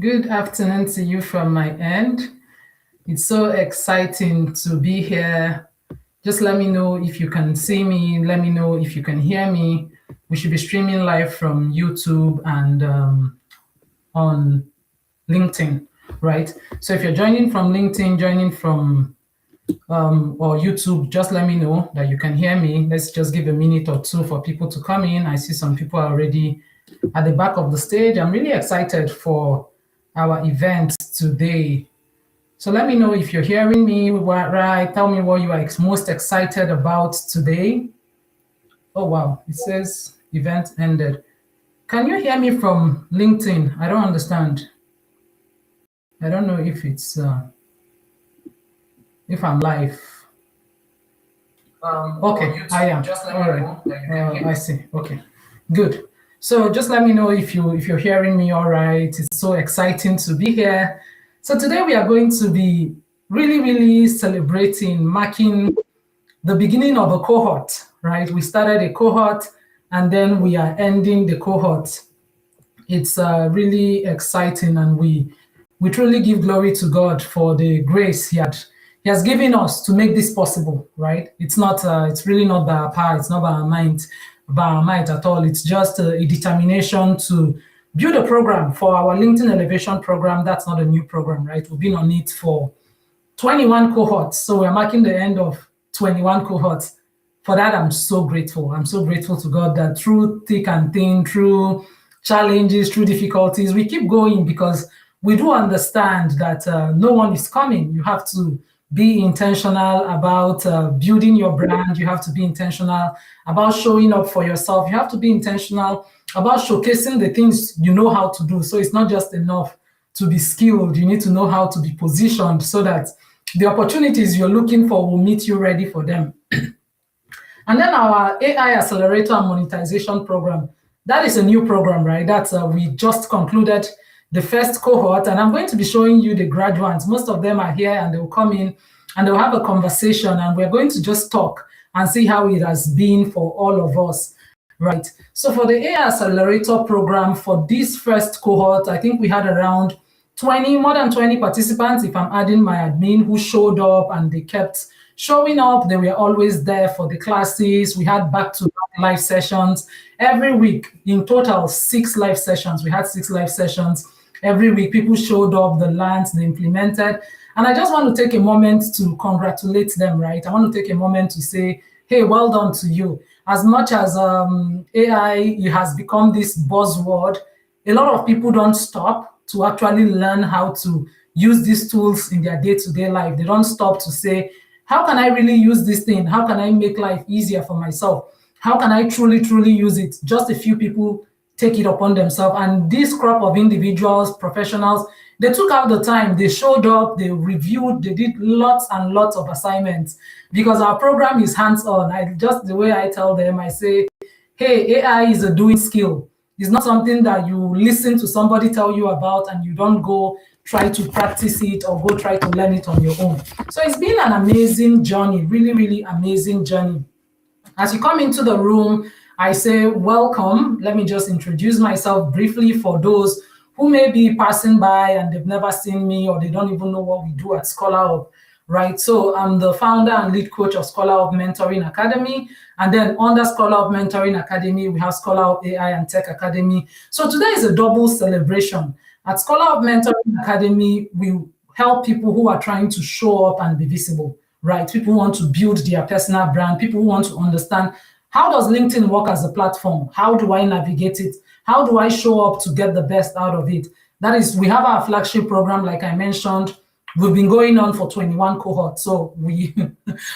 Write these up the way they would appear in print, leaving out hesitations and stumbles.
Good afternoon to you from my end. It's so exciting to be here. Just let me know if you can see me. Let me know if you can hear me. We should be streaming live from YouTube and on LinkedIn, right? So if you're joining from LinkedIn, joining from or YouTube, just let me know that you can hear me. Let's just give a minute or two for people to come in. I see some people are already at the back of the stage. I'm really excited for our event today. So let me know if you're hearing me right. Tell me what you are most excited about today. Oh, wow. It says event ended. Can you hear me from LinkedIn? I don't understand. I don't know if it's if I'm live. Okay, I am. All right. I see. Okay, good. So just let me know if you're hearing me all right. It's so exciting to be here. So today we are going to be really celebrating, marking the beginning of a cohort, right? We started a cohort and then we are ending the cohort. It's really exciting, and we truly give glory to God for the grace He has given us to make this possible, right? It's really not by our power, it's not by our might at all. It's just a determination to build a program for our LinkedIn Elevation program. That's not a new program, right? We've been on it for 21 cohorts. So we're marking the end of 21 cohorts. For that, I'm so grateful. I'm so grateful to God that through thick and thin, through challenges, through difficulties, we keep going because we do understand that no one is coming. You have to be intentional about building your brand. You have to be intentional about showing up for yourself. You have to be intentional about showcasing the things you know how to do. So it's not just enough to be skilled. You need to know how to be positioned so that the opportunities you're looking for will meet you ready for them. And then our AI Accelerator and Monetization program, that is a new program, right? That's we just concluded the first cohort, and I'm going to be showing you the graduates. Most of them are here, and they'll come in and they'll have a conversation, and we're going to just talk and see how it has been for all of us, right? So for the AI Accelerator program, for this first cohort, I think we had around more than 20 participants, if I'm adding my admin, who showed up, and they kept showing up. They were always there for the classes. We had back-to-back live sessions every week. In total, 6 live sessions. We had 6 live sessions every week. People showed up, they learned, they implemented. And I just want to take a moment to congratulate them, right? I want to take a moment to say, hey, well done to you. As much as AI has become this buzzword, a lot of people don't stop to actually learn how to use these tools in their day-to-day life. They don't stop to say, how can I really use this thing? How can I make life easier for myself? How can I truly use it? Just a few people take it upon themselves. And this crop of individuals, professionals, they took out the time, they showed up, they reviewed, they did lots and lots of assignments because our program is hands-on. Just the way I tell them, I say, hey, AI is a doing skill. It's not something that you listen to somebody tell you about and you don't go try to practice it or go try to learn it on your own. So it's been an amazing journey, really amazing journey. As you come into the room, I say welcome. Let me just introduce myself briefly for those who may be passing by and they've never seen me or they don't even know what we do at Scholar Hub, right? So I'm the founder and lead coach of Scholar Hub Mentoring Academy. And then under Scholar Hub Mentoring Academy, we have Scholar Hub AI and Tech Academy. So today is a double celebration. At Scholar Hub Mentoring Academy, we help people who are trying to show up and be visible, right? People who want to build their personal brand, people who want to understand, how does LinkedIn work as a platform? How do I navigate it? How do I show up to get the best out of it? That is, we have our flagship program, like I mentioned. We've been going on for 21 cohorts, so we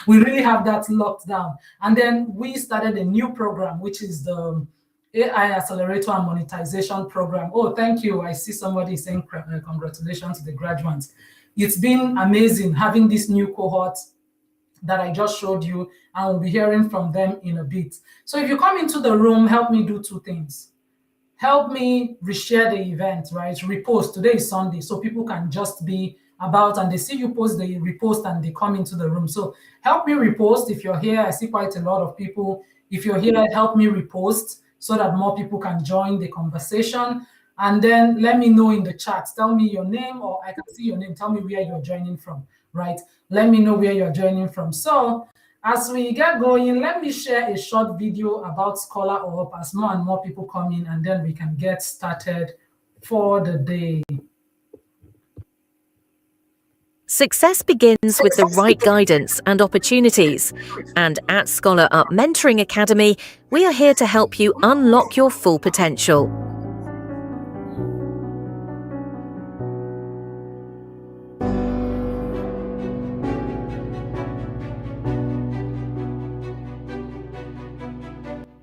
really have that locked down. And then we started a new program, which is the AI Accelerator and Monetization program. Oh, thank you. I see somebody saying congratulations to the graduates. It's been amazing having this new cohort that I just showed you, and we'll be hearing from them in a bit. So if you come into the room, help me do 2 things. Help me reshare the event, right? Repost. Today is Sunday, so people can just be about and they see you post the repost and they come into the room. So help me repost. If you're here, I see quite a lot of people. If you're here, help me repost so that more people can join the conversation. and then let me know in the chat. Tell me your name, or I can see your name. Tell me where you're joining from, right? Let me know where you're joining from. So as we get going, let me share a short video about Scholar Up as more and more people come in, and then we can get started for the day. Success begins with the right guidance and opportunities. And at Scholar Up Mentoring Academy, we are here to help you unlock your full potential.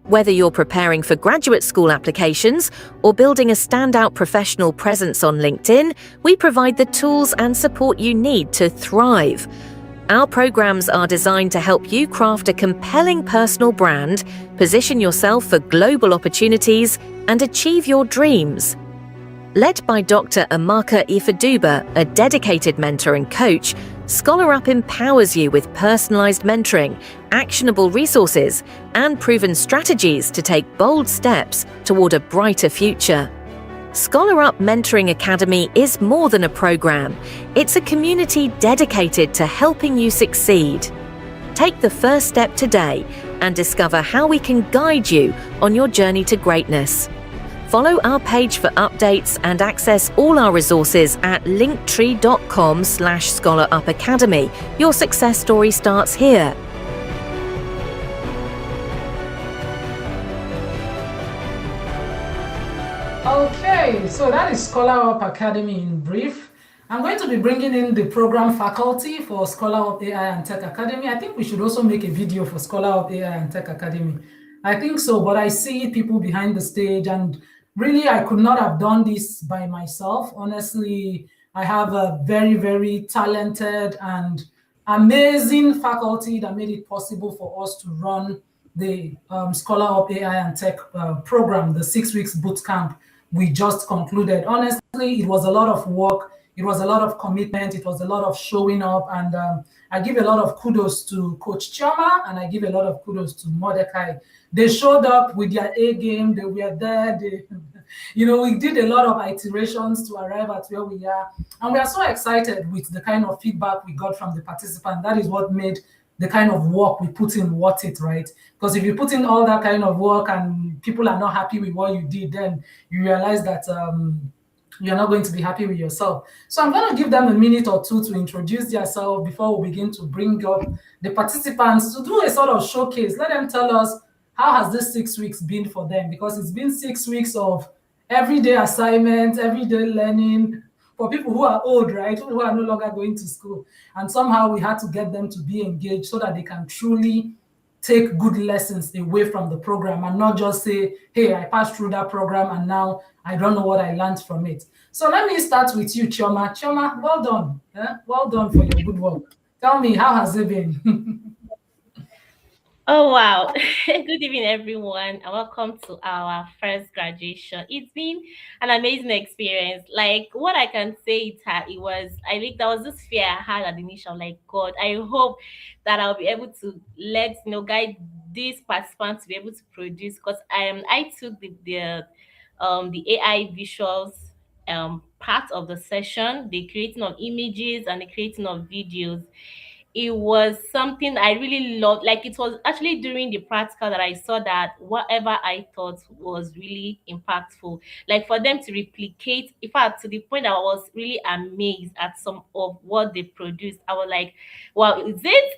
Whether you're preparing for graduate school applications or building a standout professional presence on LinkedIn, we provide the tools and support you need to thrive. Our programs are designed to help you craft a compelling personal brand, position yourself for global opportunities, and achieve your dreams. Led by Dr. Amaka Ifaduba, a dedicated mentor and coach, Scholar Up empowers you with personalized mentoring, actionable resources, and proven strategies to take bold steps toward a brighter future. Scholar Up Mentoring Academy is more than a program. It's a community dedicated to helping you succeed. Take the first step today and discover how we can guide you on your journey to greatness. Follow our page for updates and access all our resources at linktree.com/scholarupacademy. Your success story starts here. Okay, so that is Scholar Up Academy in brief. I'm going to be bringing in the program faculty for Scholar Up AI and Tech Academy. I think we should also make a video for Scholar Up AI and Tech Academy. I think so, but I see people behind the stage, and really, I could not have done this by myself. Honestly, I have a very, very talented and amazing faculty that made it possible for us to run the Scholar Up AI and Tech program, the 6 weeks boot camp we just concluded. Honestly, it was a lot of work. It was a lot of commitment. It was a lot of showing up. And I give a lot of kudos to Coach Chioma, and I give a lot of kudos to Mordecai. They showed up with their A game. They were there. We did a lot of iterations to arrive at where we are. And we are so excited with the kind of feedback we got from the participants. That is what made the kind of work we put in worth it, right? Because if you put in all that kind of work and people are not happy with what you did, then you realize that you're not going to be happy with yourself. So I'm going to give them a minute or two to introduce themselves before we begin to bring up the participants to do a sort of showcase. Let them tell us how has this 6 weeks been for them, because it's been 6 weeks of everyday assignments, everyday learning, for people who are old, right, who are no longer going to school. And somehow we had to get them to be engaged so that they can truly take good lessons away from the program and not just say, hey, I passed through that program and now I don't know what I learned from it. So let me start with you, Chioma. Chioma, well done. Well done for your good work. Tell me, how has it been? Oh, wow. Good evening, everyone, and welcome to our first graduation. It's been an amazing experience. Like, what I can say, I think there was this fear I had at the initial, like, God, I hope that I'll be able to guide these participants to be able to produce, because I took the AI visuals part of the session, the creating of images and the creating of videos. It was something I really loved. Like, it was actually during the practical that I saw that whatever I thought was really impactful. Like, for them to replicate, in fact, to the point that I was really amazed at some of what they produced. I was like, wow, is this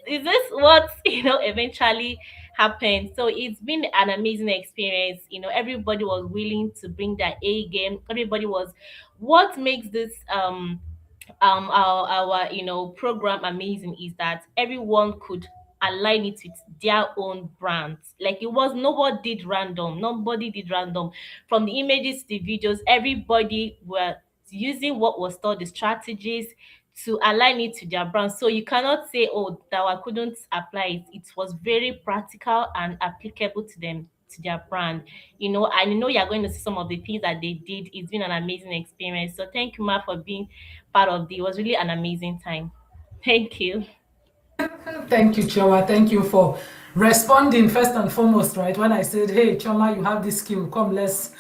what eventually happened? So it's been an amazing experience. Everybody was willing to bring their A game. Everybody was what makes this our program amazing is that everyone could align it with their own brands. Like, it was nobody did random. From the images to the videos, everybody were using what was taught, the strategies, to align it to their brand. So you cannot say, oh, that I couldn't apply it. It was very practical and applicable to them, to their brand. I know you're going to see some of the things that they did. It's been an amazing experience. So thank you, Ma, for being part of it was really an amazing time. Thank you. Thank you, Chioma. Thank you for responding first and foremost, right? When I said, "Hey, Chioma, you have this skill. Come, let's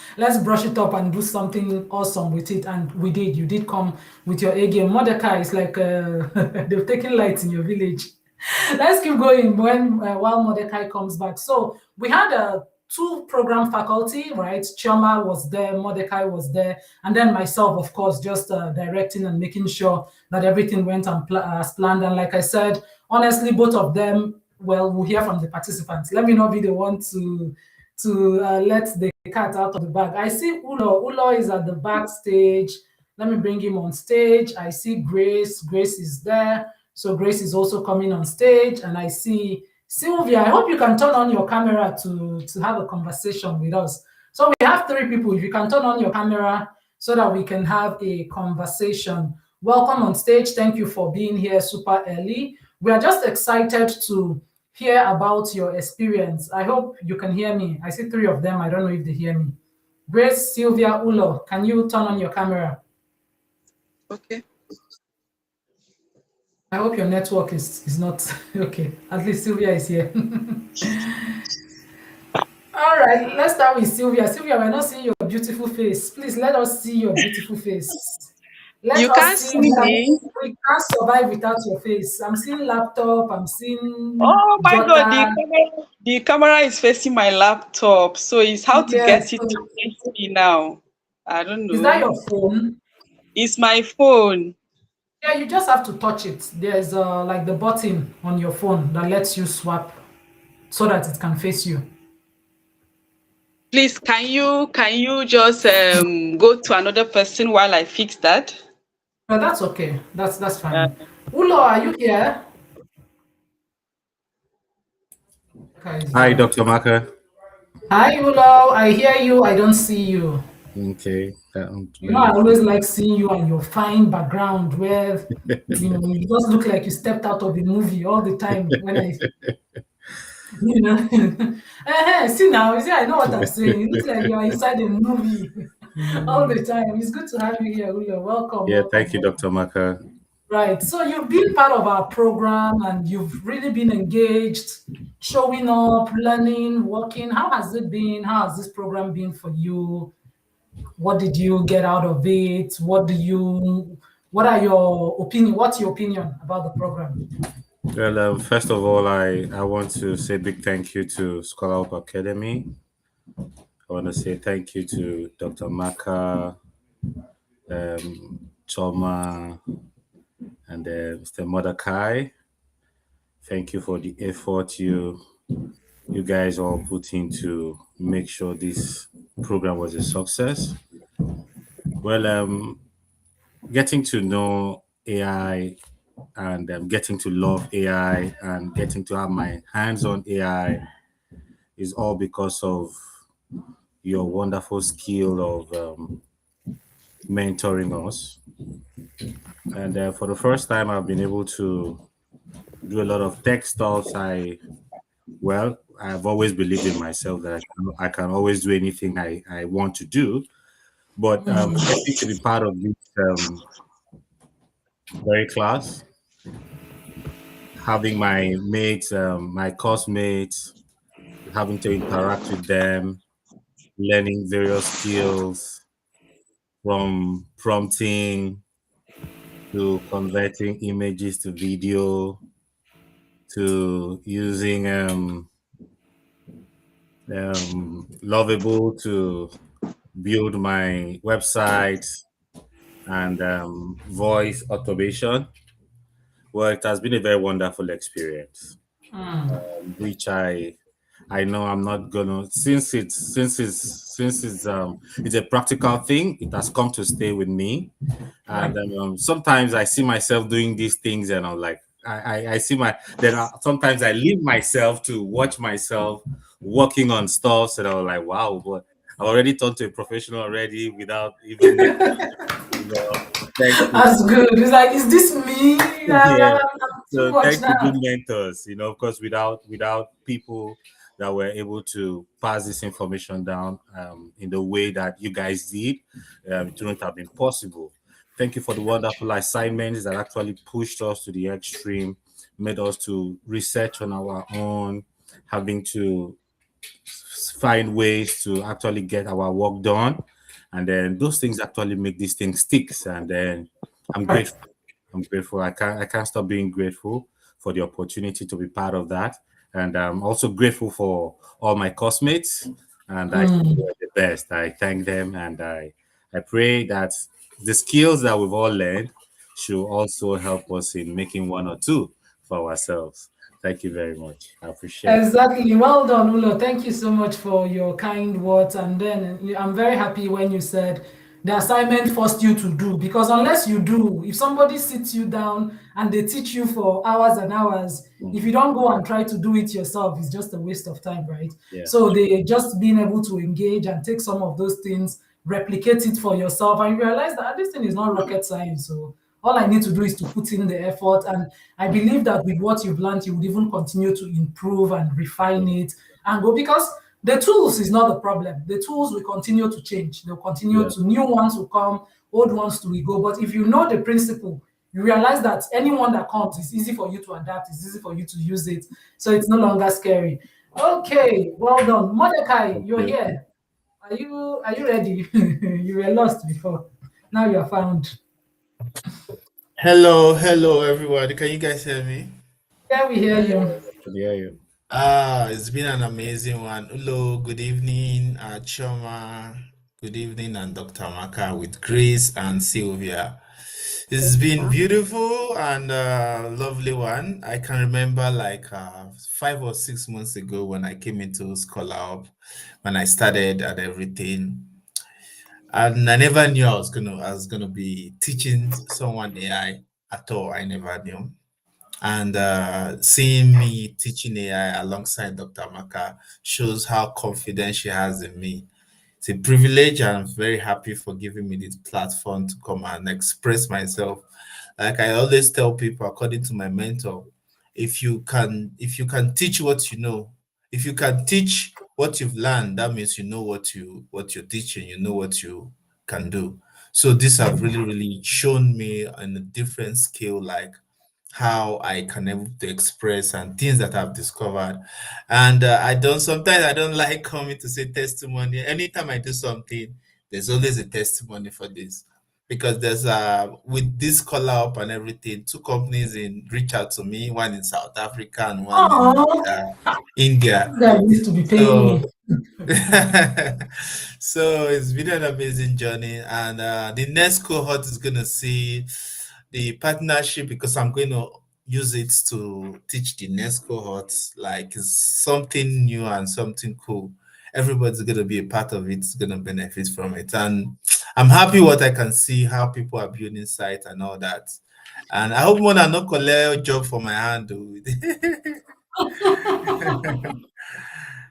brush it up and do something awesome with it." And we did. You did come with your A game. Mordecai is like they've taken lights in your village. Let's keep going while Mordecai comes back. So we had two program faculty, right? Chioma was there, Mordecai was there, and then myself, of course, just directing and making sure that everything went as planned. And like I said, honestly, both of them, well, we'll hear from the participants. Let me not be the one to let the cat out of the bag. I see Ulo. Ulo is at the backstage. Let me bring him on stage. I see Grace. Grace is there. So Grace is also coming on stage, and I see Sylvia. I hope you can turn on your camera to have a conversation with us. So we have three people. If you can turn on your camera so that we can have a conversation. Welcome on stage. Thank you for being here super early. We are just excited to hear about your experience. I hope you can hear me. I see three of them. I don't know if they hear me. Grace, Sylvia, Ulo, can you turn on your camera? Okay. I hope your network is not okay. At least Sylvia is here. All right, let's start with Sylvia. Sylvia, we're not seeing your beautiful face. Please let us see your beautiful face. Let You us can't see. see me. We can't survive without your face. I'm seeing laptop. I'm seeing Oh my God, daughter. the camera is facing my laptop. So it's how to Yes. get it to face me now. I don't Is that know. your phone? It's my phone. Yeah, you just have to touch it. There's like the button on your phone that lets you swap so that it can face you. Please, can you just go to another person while I fix that? But that's okay. That's Uh, fine. Ulo, are you here? Okay, Hi, Dr. Maka. Hi, Ulo. I hear you. I don't see you. Okay. You know, I always like seeing you and your fine background where, you just look like you stepped out of a movie all the time when you know. See now, you see, I know what I'm saying. It looks like you are inside a movie all the time. It's good to have you here, Ulo. Welcome, Yeah, welcome, thank you, welcome. Dr. Maka. Right. So you've been part of our program and you've really been engaged, showing up, learning, working. How has it been? How has this program been for you? What did you get out of it? What are your opinion? What's your opinion about the program? Well, first of all, I want to say big thank you to Scholar Up Academy. I want to say thank you to Dr. Maka, Choma, and Mr. Mordecai. Thank you for the effort you guys all put in to make sure this program was a success. Well, getting to know AI and getting to love AI and getting to have my hands on AI is all because of your wonderful skill of mentoring us. And for the first time, I've been able to do a lot of tech stuff. I've always believed in myself that I can always do anything I want to do. But getting to be part of this very class, having my mates, my course mates, having to interact with them, learning various skills from prompting to converting images to video to using Lovable to build my website and voice automation. Well, it has been a very wonderful experience, which I know I'm not gonna since it's a practical thing. It has come to stay with me, and sometimes I see myself doing these things, and I'm like, I see sometimes I leave myself to watch myself working on stuff, and I'm like, wow, but I've already turned to a professional already without even you know. Thanks to That's good. It's like, is this me? yeah. I'm too So much thanks to now. good mentors, of course, without people that were able to pass this information down in the way that you guys did, it wouldn't have been possible. Thank you for the wonderful assignments that actually pushed us to the extreme, made us to research on our own, having to find ways to actually get our work done, and then those things actually make these things sticks. And then I'm grateful. I'm grateful. I can't stop being grateful for the opportunity to be part of that, and I'm also grateful for all my classmates. And I think they're the best. I thank them, and I pray that the skills that we've all learned should also help us in making one or two for ourselves. Thank you very much. I appreciate it. Exactly. Well done, Ulo. Thank you so much for your kind words. And then I'm very happy when you said the assignment forced you to do, because unless you do, if somebody sits you down and they teach you for hours and hours, if you don't go and try to do it yourself, it's just a waste of time, right? Yeah. So they just being able to engage and take some of those things, replicate it for yourself, and realize that this thing is not rocket science. So all I need to do is to put in the effort. And I believe that with what you've learned, you would even continue to improve and refine it and go, because the tools is not the problem. The tools will continue to change. They'll continue Yeah. to, new ones will come, old ones to go. But if you know the principle, you realize that anyone that comes, it's easy for you to adapt, it's easy for you to use it. So it's no longer scary. Okay, well done. Mordecai, you're Okay. here. Are you ready? You were lost before. Now you're found. Hello, hello everybody. Can you guys hear me? Yeah, we hear you. Yeah, yeah. It's been an amazing one. Hello, good evening, Chioma. Good evening, and Dr. Maka with Grace and Sylvia. It's been beautiful and lovely one. I can remember like 5 or 6 months ago when I came into Scholar Up, when I started and everything. And I never knew I was gonna be teaching someone AI at all. I never knew. And seeing me teaching AI alongside Dr. Maka shows how confident she has in me. It's a privilege, and I'm very happy for giving me this platform to come and express myself. Like I always tell people, according to my mentor, if you can teach what you know, if you can teach what you've learned, that means you know what you're teaching, you know what you can do. So these have really, really shown me on a different scale, like how I can able to express and things that I've discovered. And I don't like coming to say testimony. Anytime I do something, there's always a testimony for this. Because there's with this call up and everything, two companies in reach out to me, one in South Africa and one in Oh, India. this guy needs to be paying So me. so it's been an amazing journey, and the next cohort is going to see the partnership, because I'm going to use it to teach the next cohorts. Like it's something new and something cool. Everybody's going to be a part of it, it's going to benefit from it. And I'm happy what I can see, how people are building site and all that. And I hope one not collect job for my hand.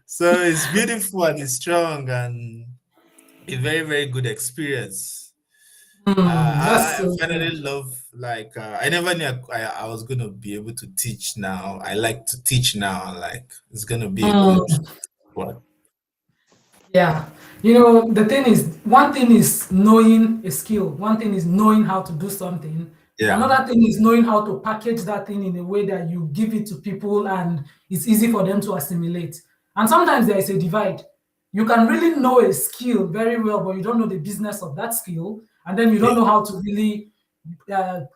So it's beautiful and it's strong and a very, very good experience. That's I so finally good. love, like, I never knew I was going to be able to teach now. I like to teach now. Like, it's going to be a good one. Yeah. You know, the thing is, one thing is knowing a skill, one thing is knowing how to do something. Yeah. Another thing is knowing how to package that thing in a way that you give it to people and it's easy for them to assimilate. And sometimes there is a divide. You can really know a skill very well, but you don't know the business of that skill. And then you don't Yeah. know how to really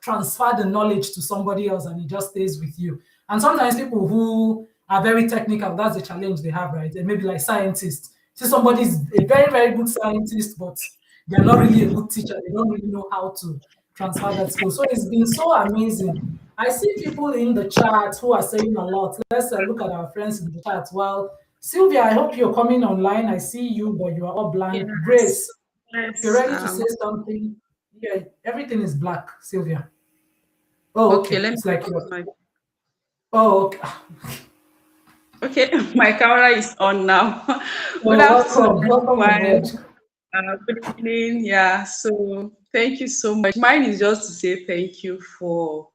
transfer the knowledge to somebody else and it just stays with you. And sometimes people who are very technical, that's the challenge they have, right? They may be like scientists. See, somebody's a very, very good scientist, but they're not really a good teacher. They don't really know how to transfer that skill. So it's been so amazing. I see people in the chat who are saying a lot. Let's look at our friends in the chat. Well, Sylvia, I hope you're coming online. I see you, but you are all blank. Yes. Grace, if you're Yes. ready to say something, yeah, everything is black, Sylvia. Oh, Okay, okay. let me It's like put you're. my Oh, okay. okay, my camera is on now. Good Oh, afternoon, welcome. Welcome on everyone. board. Good evening. Yeah, so thank you so much. Mine is just to say thank you for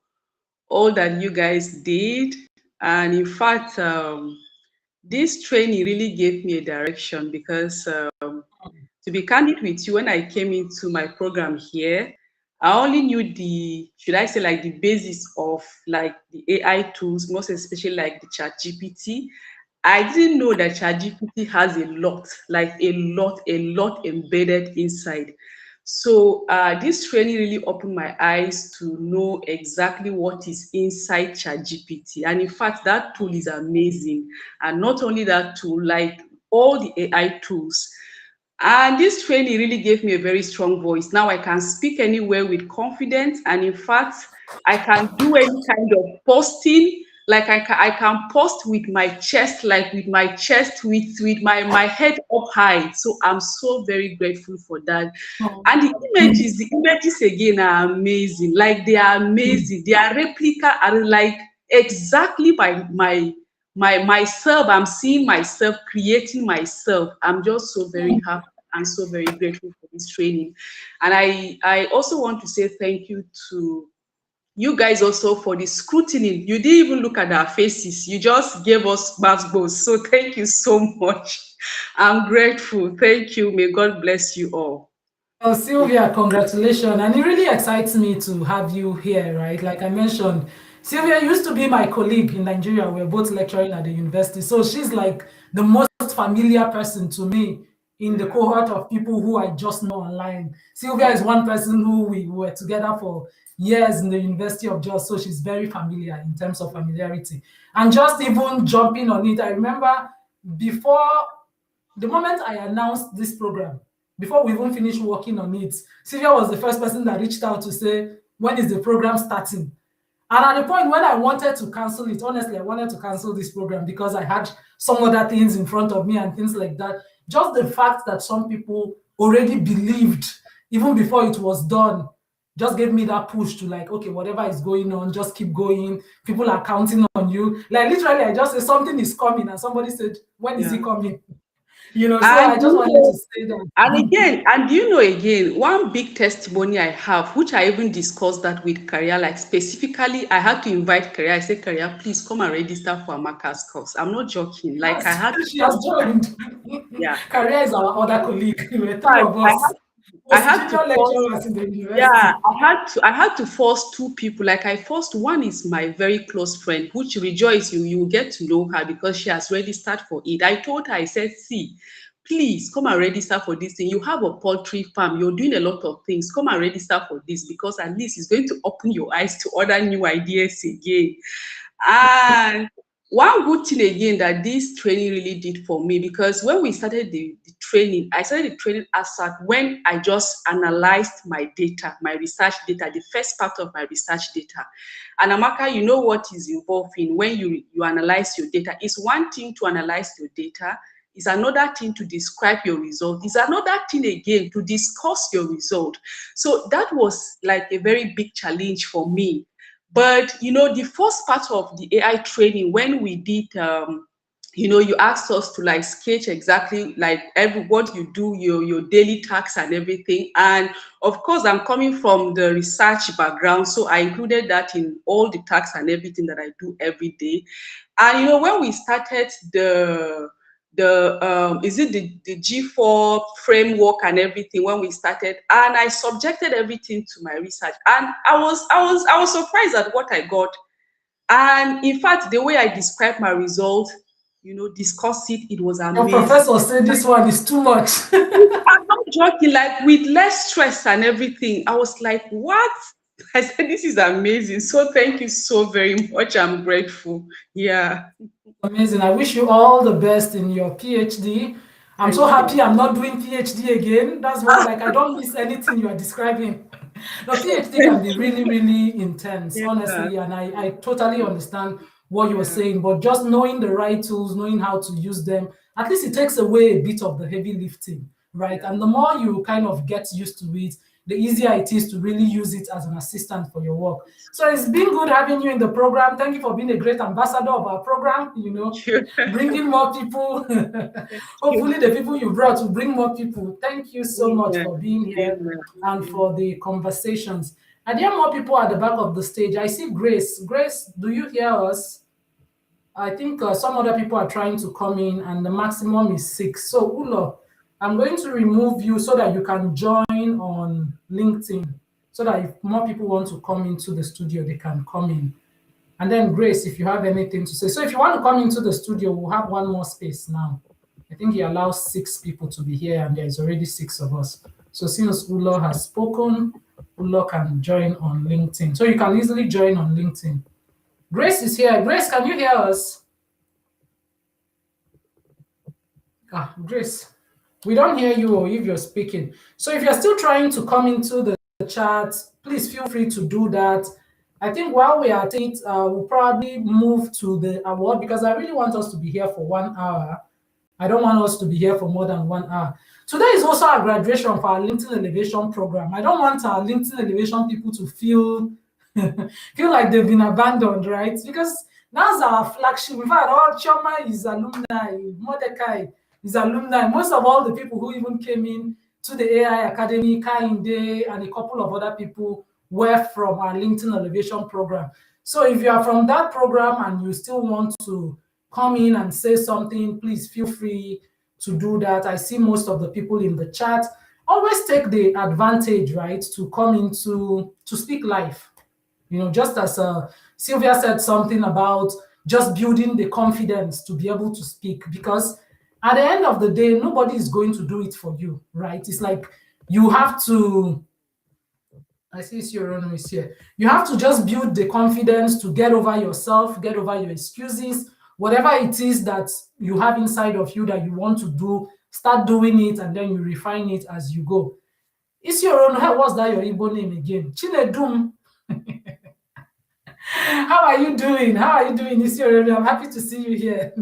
all that you guys did. And in fact, this training really gave me a direction because to be candid with you, when I came into my program here, I only knew the, should I say, like the basis of like the AI tools, most especially like the Chat GPT. I didn't know that ChatGPT has a lot, like a lot embedded inside. So this training really opened my eyes to know exactly what is inside ChatGPT. And in fact, that tool is amazing. And not only that tool, like all the AI tools. And this training really gave me a very strong voice. Now I can speak anywhere with confidence. And in fact, I can do any kind of posting. Like I can post with my chest, like with my chest, with my head up high. So I'm so very grateful for that. And the images again are amazing. Like they are amazing. Their replica are like exactly my myself. I'm seeing myself, creating myself. I'm just so very happy and so very grateful for this training. And I also want to say thank you to you guys also for the scrutiny. You didn't even look at our faces. You just gave us basketballs. So thank you so much. I'm grateful. Thank you. May God bless you all. Oh, Sylvia, congratulations. And it really excites me to have you here, right? Like I mentioned, Sylvia used to be my colleague in Nigeria. We're both lecturing at the university. So she's like the most familiar person to me in the cohort of people who I just know online. Sylvia is one person who we were together for years in the University of Jos. So she's very familiar in terms of familiarity. And just even jumping on it, I remember before the moment I announced this program, before we even finished working on it, Sylvia was the first person that reached out to say, when is the program starting? And at the point when I wanted to cancel it, honestly, I wanted to cancel this program because I had some other things in front of me and things like that. Just the fact that some people already believed, even before it was done, just gave me that push to like, okay, whatever is going on, just keep going. People are counting on you. Like literally, I just said something is coming, and somebody said, when is it coming? So And I just wanted to say that. and you know, again, one big testimony I have, which I even discussed that with Career, like specifically, I had to invite Career. I said, Career, please come and register for Amaka's course. I'm not joking. Like I had She has joined. yeah. Career is our other colleague. We were three But of us. I Most had to junior force, lecturers in the yeah, university. I had to force two people. Like I forced one is my very close friend, which Rejoice, you will get to know her because she has registered for it. I told her, I said, see, please come and register for this thing. You have a poultry farm, you're doing a lot of things. Come and register for this because at least it's going to open your eyes to other new ideas again. And one good thing again that this training really did for me, because when we started the training, I started the training as at when I just analyzed my data, my research data, the first part of my research data. And Amaka, you know what is involved in when you analyze your data. It's one thing to analyze your data, it's another thing to describe your result. It's another thing again to discuss your result. So that was like a very big challenge for me. But the first part of the AI training, when we did, you asked us to like sketch exactly like what you do, your daily tasks and everything. And of course, I'm coming from the research background, so I included that in all the tasks and everything that I do every day. And when we started the G4 framework and everything when we started, and I subjected everything to my research, and I was surprised at what I got. And in fact, the way I described my result, discuss it was Your amazing. professor said this one is too much. I'm not joking, like with less stress and everything. I was like, what? I said, this is amazing. So thank you so very much. I'm grateful. Yeah. Amazing. I wish you all the best in your PhD. I'm so happy I'm not doing PhD again. That's why, like, I don't miss anything you are describing. No, PhD can be really, really intense, Yeah. honestly, and I totally understand what you were Yeah. saying. But just knowing the right tools, knowing how to use them, at least it takes away a bit of the heavy lifting, right? Yeah. And the more you kind of get used to it, the easier it is to really use it as an assistant for your work. So it's been good having you in the program. Thank you for being a great ambassador of our program, bringing more people. Hopefully the people you brought will bring more people. Thank you so much for being here and for the conversations. Are there more people at the back of the stage? I see Grace. Grace, do you hear us? I think some other people are trying to come in and the maximum is 6. So Ulo, I'm going to remove you so that you can join on LinkedIn so that if more people want to come into the studio, they can come in. And then Grace, if you have anything to say. So if you want to come into the studio, we'll have one more space now. I think he allows 6 people to be here, and there's already 6 of us. So since Ulo has spoken, Ulo can join on LinkedIn. So you can easily join on LinkedIn. Grace is here. Grace, can you hear us? Grace, we don't hear you or if you're speaking. So if you're still trying to come into the chat, please feel free to do that. I think while we are at it, we'll probably move to the award because I really want us to be here for 1 hour. I don't want us to be here for more than 1 hour. Today is also our graduation for our LinkedIn Elevation program. I don't want our LinkedIn Elevation people to feel feel like they've been abandoned, right? Because that's our flagship. In fact, all Chioma is alumni, Mordecai is alumni. Most of all the people who even came in to the AI Academy, Kainde, and a couple of other people were from our LinkedIn Elevation program. So if you are from that program and you still want to come in and say something, please feel free to do that. I see most of the people in the chat. Always take the advantage, right, to come into to speak live. You know, just as Sylvia said something about just building the confidence to be able to speak, because at the end of the day, nobody is going to do it for you, right? It's like you have to. I see Isiorono is here. You have to just build the confidence to get over yourself, get over your excuses, whatever it is that you have inside of you that you want to do, start doing it, and then you refine it as you go. Isiorono, what's that your Igbo name again? Chinedum. How are you doing? How are you doing, Isiorono? I'm happy to see you here.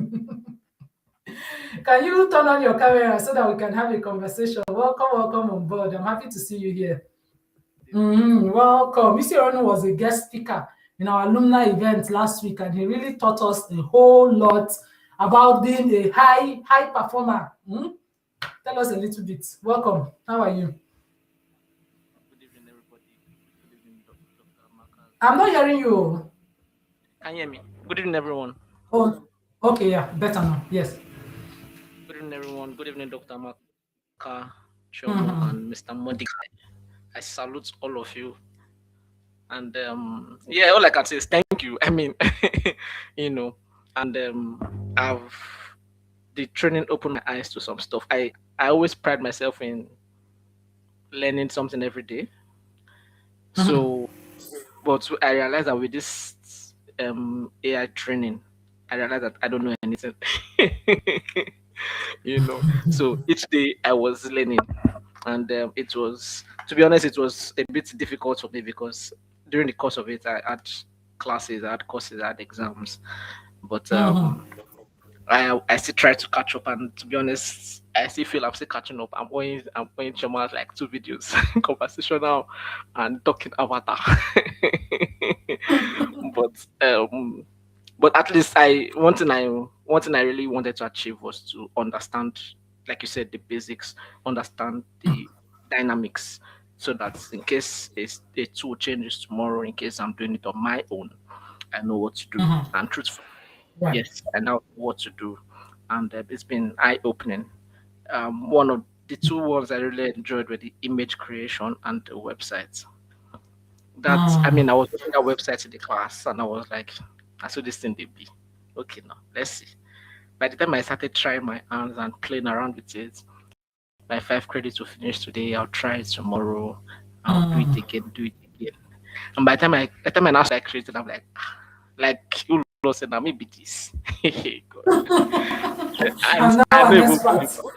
Can you turn on your camera so that we can have a conversation? Welcome on board. I'm happy to see you here. Welcome. Isiorono was a guest speaker in our alumni event last week, and he really taught us a whole lot about being a high performer. Tell us a little bit. Welcome. How are you? Good evening, everybody. Good evening, Dr. Amaka. I'm not hearing you. Can you hear me? Good evening, everyone. Oh, okay, yeah, better now. Yes. Good evening, everyone. Good evening, Dr. Amaka, Chioma, and Mr. Mordecai. I salute all of you. And yeah, all I can say is thank you. I mean, you know, and I've the training opened my eyes to some stuff. I always pride myself in learning something every day. So, but I realized that with this AI training, I realized that I don't know anything. You know, so each day I was learning, and it was, to be honest, it was a bit difficult for me because during the course of it, I had classes, I had courses, I had exams, but I still try to catch up, and to be honest, I still feel I'm still catching up. I'm going Chioma like 2 videos, conversational and talking avatar. But at least one thing I really wanted to achieve was to understand, like you said, the basics, understand the dynamics, so that in case a tool changes tomorrow, in case I'm doing it on my own, I know what to do. And truthfully, Right. yes, I know what to do, and it's been eye opening. One of the 2 ones I really enjoyed were the image creation and the websites. I mean, I was looking at websites in the class, and I was like, I saw this thing they be. Okay, now let's see. By the time I started trying my hands and playing around with it, my 5 credits will finish today. I'll try it tomorrow. I'll do it again. And by the time I now start creating, I'm like you said, now maybe this. God. I'm now I an don't even expert.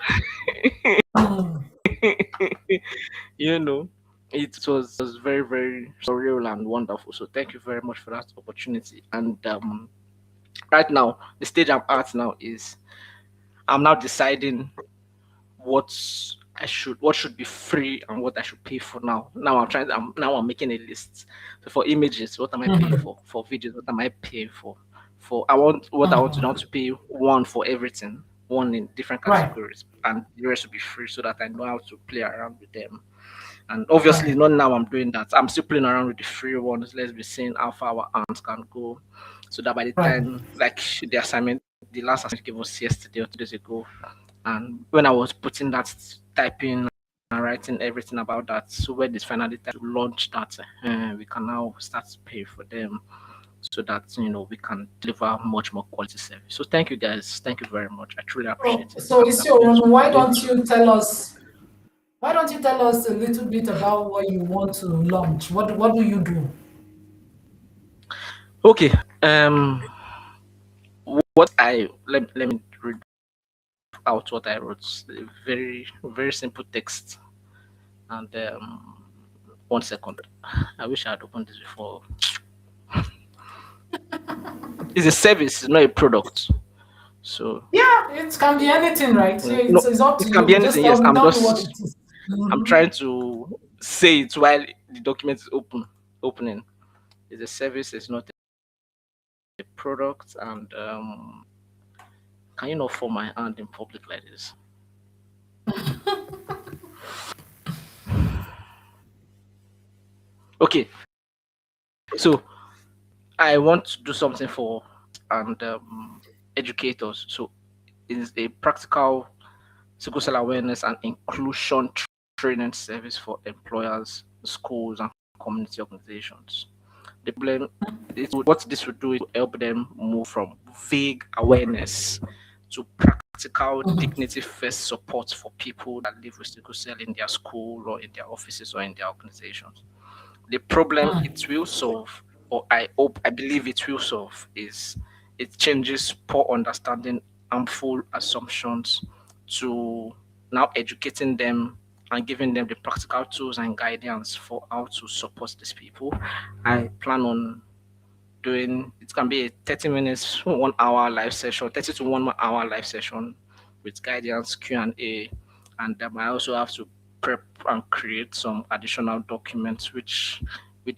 you know, it was very, very surreal and wonderful. So thank you very much for that opportunity. And right now, the stage I'm at now is I'm now deciding what should be free and what I should pay for now. I'm making a list. So for images, what am I paying for? For videos, what am I paying for? I want to now to pay one for everything, one in different categories, and the rest will be free so that I know how to play around with them. And obviously, not now I'm doing that. I'm still playing around with the free ones. Let's be seeing how far our hands can go, so that by the time, like the last assignment gave us yesterday or 2 days ago, and when I was putting that, typing and writing everything about that, so when it's finally time to launch that, we can now start to pay for them. so that we can deliver much more quality service. So thank you guys. Thank you very much. I truly appreciate it. So Isiorono, why don't you tell us a little bit about what you want to launch? What do you do? Okay. What I let me read out what I wrote. A very very simple text. And 1 second. I wish I had opened this before. It's a service, it's not a product. So yeah, it can be anything, right? So it's up to you. It can be anything. Yes, tell me what it is. I'm trying to say it while the document is opening. It's a service, it's not a product. And can you not fold my hand in public like this? Okay. So I want to do something for and educators. So it's a practical sickle cell awareness and inclusion training service for employers, schools, and community organizations. The problem is what this would do is to help them move from vague awareness to practical dignity first support for people that live with sickle cell in their school or in their offices or in their organizations. The problem it will solve, or I believe it will solve, is it changes poor understanding, harmful assumptions to now educating them and giving them the practical tools and guidance for how to support these people. I plan on doing it can be a 30 minutes, 1 hour live session, 30 to 1 hour live session with guidance, Q&A, and I also have to prep and create some additional documents which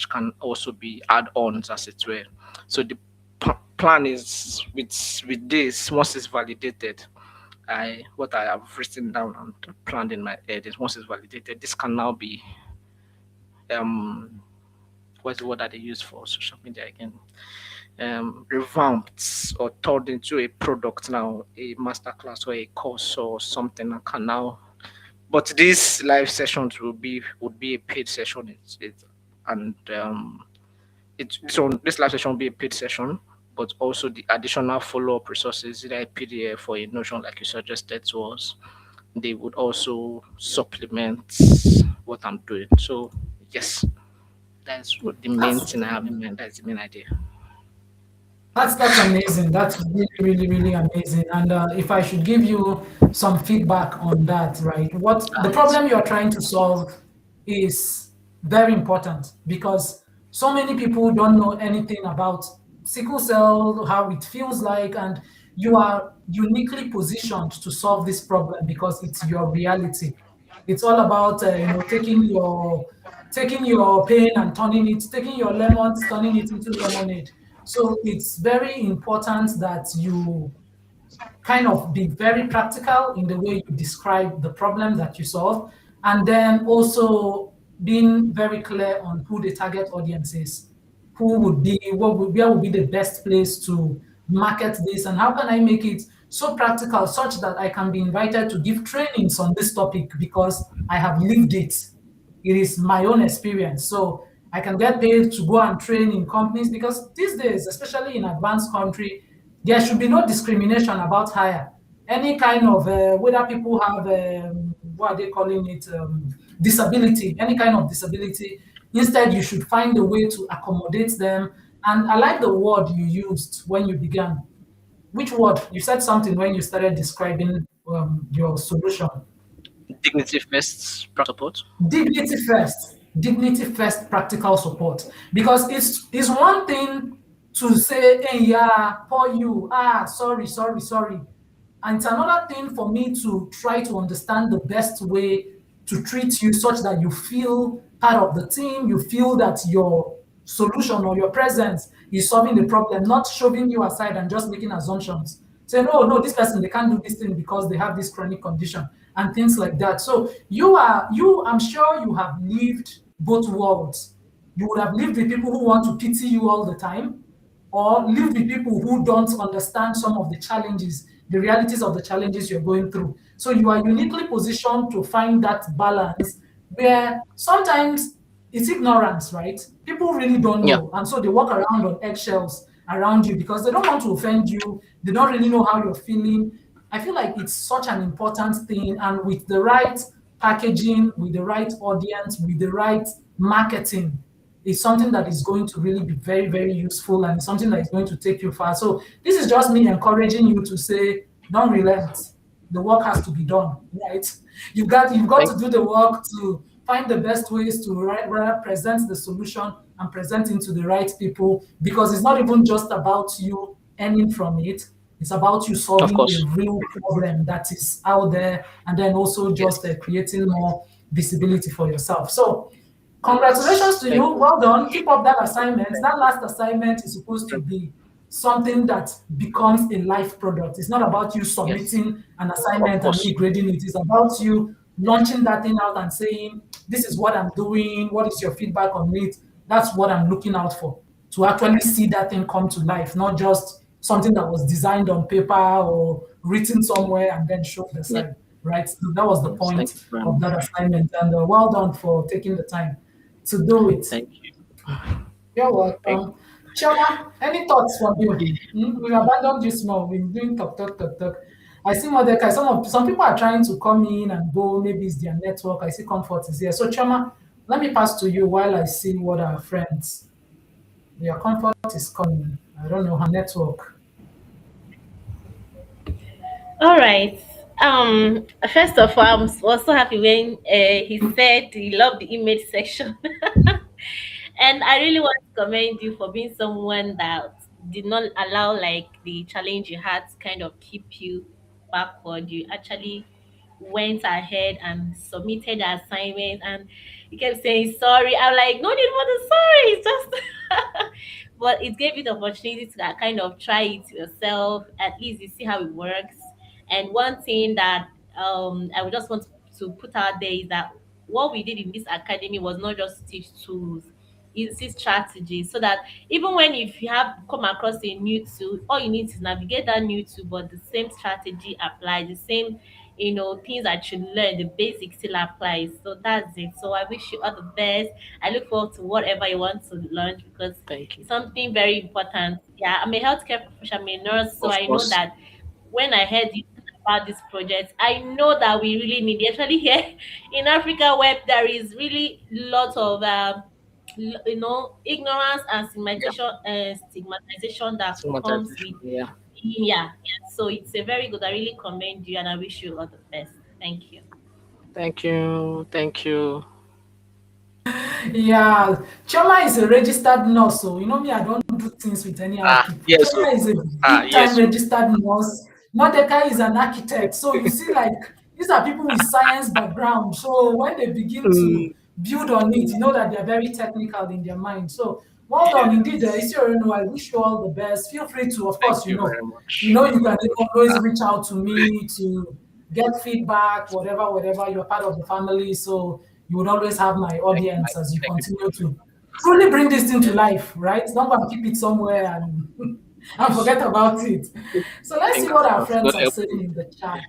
can also be add-ons, as it were. So the plan is with this, once it's validated, what I have written down and planned in my head is once it's validated, this can now be what's the word that they use for social media again? Revamped or turned into a product now, a masterclass or a course or something that can now. But these live sessions would be a paid session. So this live session will be a paid session, but also the additional follow-up resources, either a PDF or a Notion like you suggested to us, they would also supplement what I'm doing. So yes, that's what the main thing I have in mind. That's the main idea. That's amazing. That's really, really, really amazing. And if I should give you some feedback on that, right? What the problem you're trying to solve is very important, because so many people don't know anything about sickle cell, how it feels like, and you are uniquely positioned to solve this problem because it's your reality. It's all about taking your pain and taking your lemons, turning it into lemonade. So it's very important that you kind of be very practical in the way you describe the problem that you solve, and then also being very clear on who the target audience is, where would be the best place to market this, and how can I make it so practical such that I can be invited to give trainings on this topic because I have lived it. It is my own experience. So I can get paid to go and train in companies, because these days, especially in advanced country, there should be no discrimination about hire. Any kind of whether people have what are they calling it, disability, any kind of disability. Instead, you should find a way to accommodate them. And I like the word you used when you began. Which word? You said something when you started describing your solution. Dignity first support. Dignity first practical support. Because it's one thing to say, hey, yeah, poor you, sorry. And it's another thing for me to try to understand the best way to treat you such that you feel part of the team, you feel that your solution or your presence is solving the problem, not shoving you aside and just making assumptions. Saying, oh no, this person, they can't do this thing because they have this chronic condition and things like that. So I'm sure you have lived both worlds. You would have lived with people who want to pity you all the time, or live with people who don't understand some of the challenges, the realities of the challenges you're going through. So you are uniquely positioned to find that balance where sometimes it's ignorance, right? People really don't know. Yeah. And so they walk around on eggshells around you because they don't want to offend you. They don't really know how you're feeling. I feel like it's such an important thing. And with the right packaging, with the right audience, with the right marketing, is something that is going to really be very, very useful and something that is going to take you far. So this is just me encouraging you to say, don't relent. The work has to be done, right? You've got to do the work to find the best ways to present the solution and present it to the right people, because it's not even just about you earning from it. It's about you Of solving course. a real problem that is out there, and then also just Yes. creating more visibility for yourself. So congratulations to Thank you. Well done. Keep up that assignment. That last assignment is supposed to you. be something that becomes a life product. It's not about you Yes. submitting an Of assignment and course. me grading it. It's about you launching that thing out and saying, this is what I'm doing. What is your feedback on it? That's what I'm looking out for. To actually see that thing come to life, not just something that was designed on paper or written somewhere and then shown the Yeah. side, right? So that was the Yes. Thank point you very of that much. assignment. And well done for taking the time to do it. Thank you. You're Thank welcome. Chioma, any thoughts from you? We've abandoned you small. We've been doing talk, talk, talk, talk. I see Mordecai. Some people are trying to come in and go. Maybe it's their network. I see Comfort is here. So Chioma, let me pass to you while I see what our friends. Your Comfort is coming. I don't know her network. All right. First of all, I'm also happy when he said he loved the image section. And I really want to commend you for being someone that did not allow like the challenge you had to kind of keep you backward. You actually went ahead and submitted the assignment, and you kept saying sorry. I'm like, no need for the sorry. It's just but it gave you the opportunity to kind of try it yourself. At least you see how it works. And one thing that I would just want to put out there is that what we did in this academy was not just teach tools, it's a strategy, so that even when if you have come across a new tool, all you need to navigate that new tool, but the same strategy applies, the same things that you learn, the basics still applies. So that's it. So I wish you all the best. I look forward to whatever you want to learn, because Thank you. it's something very important. Yeah, I'm a healthcare professional, I'm a nurse, so Of I know course. that when I heard you about this project, I know that we really need, especially here in Africa, where there is really lot of ignorance and Yeah. stigmatization that comes with Stigmatization. Yeah. yeah. So it's a very good. I really commend you, and I wish you all the best. Thank you. Thank you. Thank you. Yeah, Chioma is a registered nurse, so me, I don't do things with any other people. Yes. So. Chioma is a big time Yes. So. registered nurse. Mordecai is an architect, so you see, like these are people with science background. So when they begin to Mm, build on it, you know that they're very technical in their mind. So well done, indeed, yes. Isiorono. I wish you all the best. Feel free to, of Thank course, you very much. you can always Ah, reach out to me to get feedback, whatever. You're part of the family, so you would always have my audience as you thank you. continue to truly bring this thing to Yes. life, right? Don't go and keep it somewhere and, and forget about it. So let's see Fingers what our crossed. friends God are help saying me. in the chat.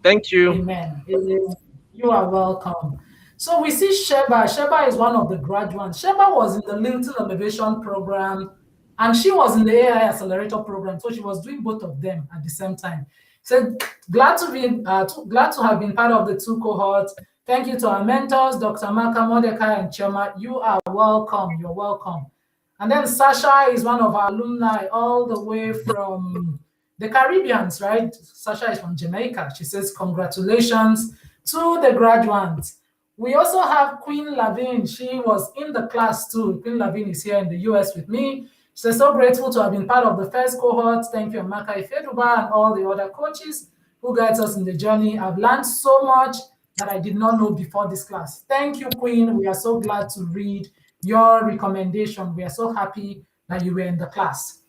Thank you. Amen. You are welcome. So we see Sheba. Sheba is one of the graduates. Sheba was in the Linton Elevation program and she was in the AI Accelerator program. So she was doing both of them at the same time. So glad to have been part of the two cohorts. Thank you to our mentors, Dr. Maka, Mordecai, and Chioma. You are welcome. You're welcome. And then Sasha is one of our alumni all the way from the Caribbeans, right? Sasha is from Jamaica. She says, congratulations to the graduates. We also have Queen Lavin. She was in the class too. Queen Lavin is here in the US with me. She says, so grateful to have been part of the first cohort. Thank you, Amaka Ifeduba, and all the other coaches who guides us in the journey. I've learned so much that I did not know before this class. Thank you, Queen. We are so glad to read your recommendation. We are so happy that you were in the class.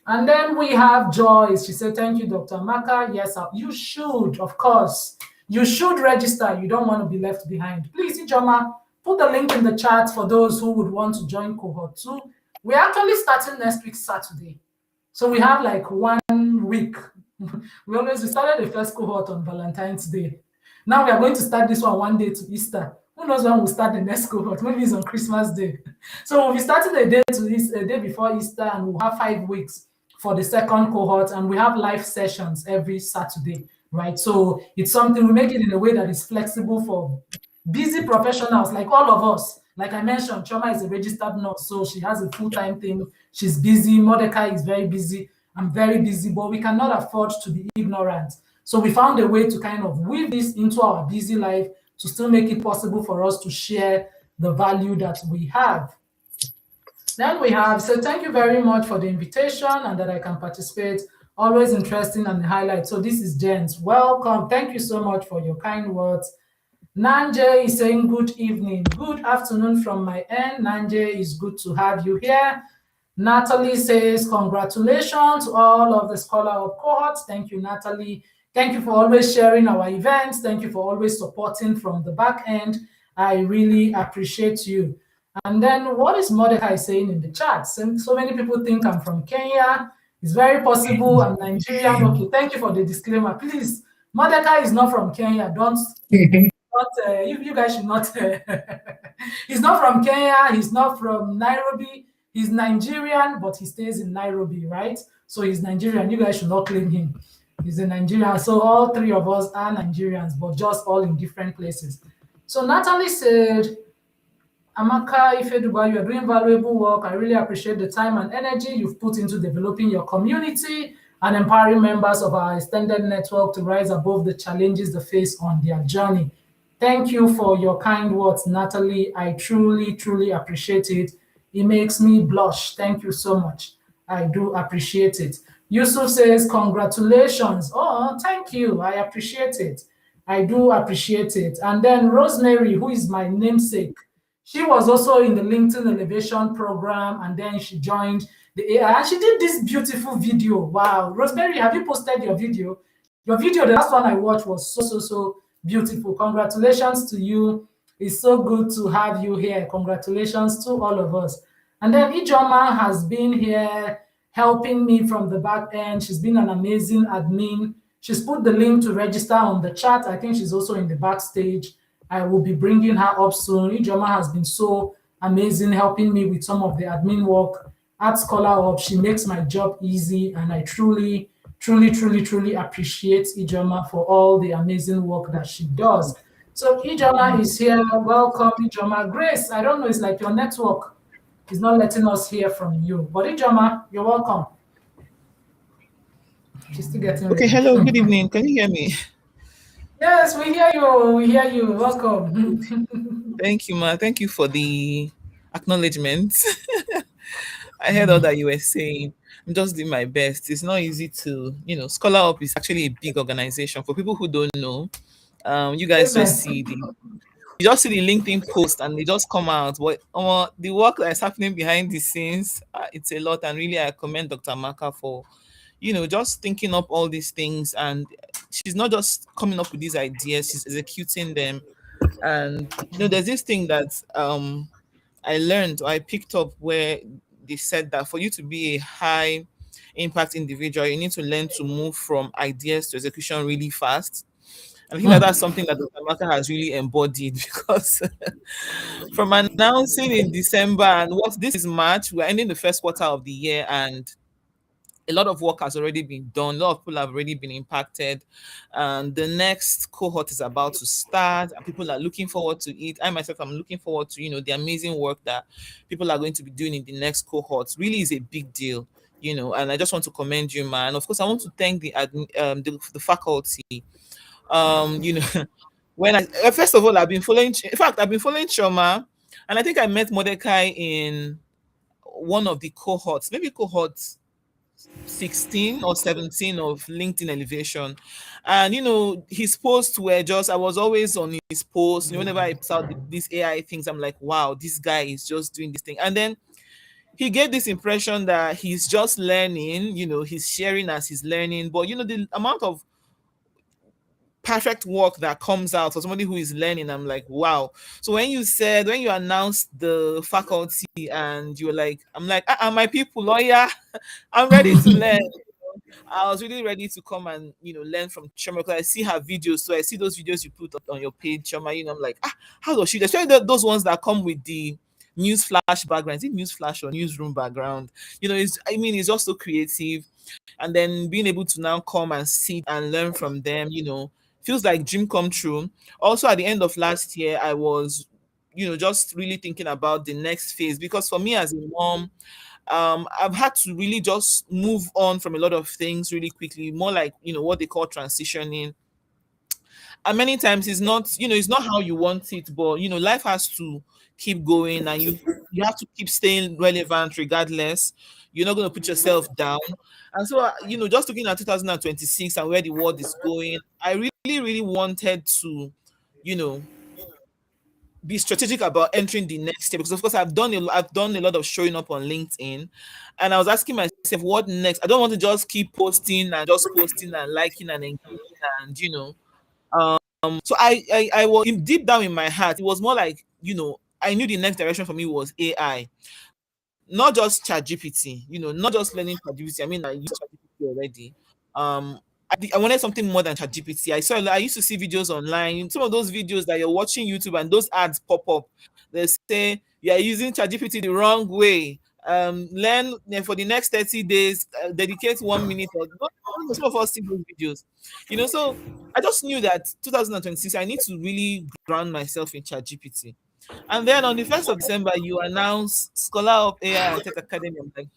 And then we have Joyce. She said, thank you, Dr. Maka. Yes, you should, of course. You should register. You don't want to be left behind. Please, Ijeoma, put the link in the chat for those who would want to join cohort 2. We're actually starting next week, Saturday. So we have like 1 week. We started the first cohort on Valentine's Day. Now we are going to start this one day to Easter. Who knows when we'll start the next cohort? Maybe it's on Christmas Day. So we'll be starting a day before Easter, and we'll have 5 weeks for the second cohort, and we have live sessions every Saturday, right? So it's something, we make it in a way that is flexible for busy professionals like all of us. Like I mentioned, Chioma is a registered nurse, so she has a full-time thing. She's busy. Mordecai is very busy. I'm very busy, but we cannot afford to be ignorant. So we found a way to kind of weave this into our busy life to still make it possible for us to share the value that we have. Then we have, so thank you very much for the invitation and that I can participate. Always interesting and highlight. So this is Jens. Welcome. Thank you so much for your kind words. Nanje is saying good evening. Good afternoon from my end. Nanje, is good to have you here. Natalie says, congratulations to all of the Scholar of Cohort. Thank you, Natalie. Thank you for always sharing our events. Thank you for always supporting from the back end. I really appreciate you. And then what is Mordecai saying in the chat? So many people think I'm from Kenya. It's very possible I'm Nigerian. Okay, thank you for the disclaimer. Please, Mordecai is not from Kenya. Don't you guys should not. He's not from Kenya. He's not from Nairobi. He's Nigerian, but he stays in Nairobi, right? So he's Nigerian. You guys should not claim him. He's a Nigerian. So all three of us are Nigerians, but just all in different places. So Natalie said, Amaka Ifeduba, you are doing valuable work. I really appreciate the time and energy you've put into developing your community and empowering members of our extended network to rise above the challenges they face on their journey. Thank you for your kind words, Natalie. I truly, truly appreciate it. It makes me blush. Thank you so much. I do appreciate it. Yusuf says, congratulations. Oh, thank you. I appreciate it. I do appreciate it. And then Rosemary, who is my namesake, she was also in the LinkedIn Elevation program, and then she joined the AI, and she did this beautiful video. Wow. Rosemary, have you posted your video? Your video, the last one I watched, was so beautiful. Congratulations to you. It's so good to have you here. Congratulations to all of us. And then Ijeoma has been here helping me from the back end. She's been an amazing admin. She's put the link to register on the chat. I think she's also in the backstage. I will be bringing her up soon. Ijeoma has been so amazing helping me with some of the admin work at Scholar Hub. She makes my job easy, and I truly appreciate Ijeoma for all the amazing work that she does. So Ijeoma is here. Welcome, Ijeoma. Grace, I don't know, it's like your network is not letting us hear from you. But Ijeoma, you're welcome. She's still getting Okay, ready. hello, good evening. Can you hear me? Yes, we hear you. We hear you. Welcome. Thank you, ma. Thank you for the acknowledgement. I heard all that you were saying. I'm just doing my best. It's not easy to, Scholar Up is actually a big organization. For people who don't know, you guys just see the LinkedIn post and they just come out. But the work that's happening behind the scenes, it's a lot. And really, I commend Dr. Maka for, just thinking up all these things. And she's not just coming up with these ideas; she's executing them. And there's this thing that I learned or I picked up where they said that for you to be a high impact individual, you need to learn to move from ideas to execution really fast. And I think that's something that Dr. Maka has really embodied, because from announcing in December and this is March, we're ending the first quarter of the year, and a lot of work has already been done. A lot of people have already been impacted. And the next cohort is about to start, and people are looking forward to it. I myself am looking forward to, the amazing work that people are going to be doing in the next cohort. Really is a big deal, and I just want to commend you, man. Of course, I want to thank the faculty. When first of all, I've been following Chioma, and I think I met Mordecai in one of the cohorts, maybe cohorts 16 or 17 of LinkedIn Elevation. And his posts were just, I was always on his posts. Whenever I saw these AI things, I'm like, wow, this guy is just doing this thing. And then he gave this impression that he's just learning, he's sharing as he's learning. But the amount of perfect work that comes out for somebody who is learning, I'm like, wow. So when you announced the faculty and you were like, I'm like, my people, lawyer, I'm ready to learn. I was really ready to come and learn from Chioma, because I see her videos. So I see those videos you put on your page, Chioma. I'm like, how does she, especially those ones that come with the news flash background. Is it news flash or newsroom background? It's just so creative. And then being able to now come and sit and learn from them, feels like dream come true. Also, at the end of last year, I was, just really thinking about the next phase, because for me as a mom, I've had to really just move on from a lot of things really quickly, more like, what they call transitioning. And many times it's not how you want it, but life has to keep going, and you have to keep staying relevant regardless. You're not going to put yourself down. And so just looking at 2026 and where the world is going, I really really wanted to you know be strategic about entering the next step, because of course I've done a lot of showing up on LinkedIn, and I was asking myself, what next? I don't want to just keep posting and liking and engaging, and so I was deep down in my heart, it was more like, I knew the next direction for me was AI, not just ChatGPT, not just learning ChatGPT. I mean, I use ChatGPT already. I wanted something more than ChatGPT. I used to see videos online, some of those videos that you're watching YouTube and those ads pop up. They say you are using ChatGPT the wrong way. Learn for the next 30 days, dedicate 1 minute. Or some of us see those videos, So I just knew that 2026, I need to really ground myself in ChatGPT. And then on the 1st of December, you announce Scholar of AI and Tech Academy. I'm like,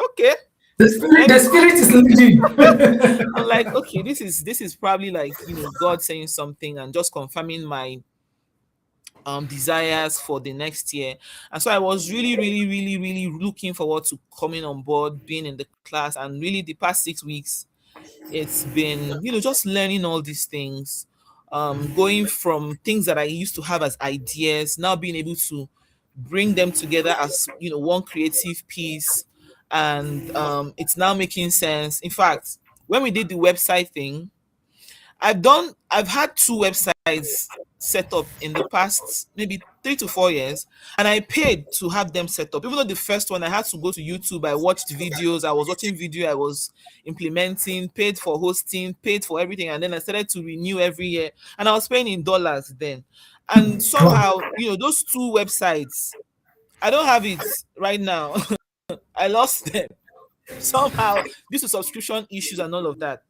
okay. The spirit is leading. I'm like, okay, this is probably like, God saying something and just confirming my desires for the next year. And so I was really, really, really, really looking forward to coming on board, being in the class, and really the past 6 weeks, it's been, just learning all these things, going from things that I used to have as ideas, now being able to bring them together as, one creative piece. And it's now making sense. In fact, when we did the website thing, I've had 2 websites set up in the past maybe 3 to 4 years, and I paid to have them set up. Even though the first one I had to go to YouTube, I watched videos, I was watching video, I was implementing, paid for hosting, paid for everything, and then I started to renew every year, and I was paying in dollars then. And somehow, those 2 websites, I don't have it right now. I lost them somehow due to subscription issues and all of that.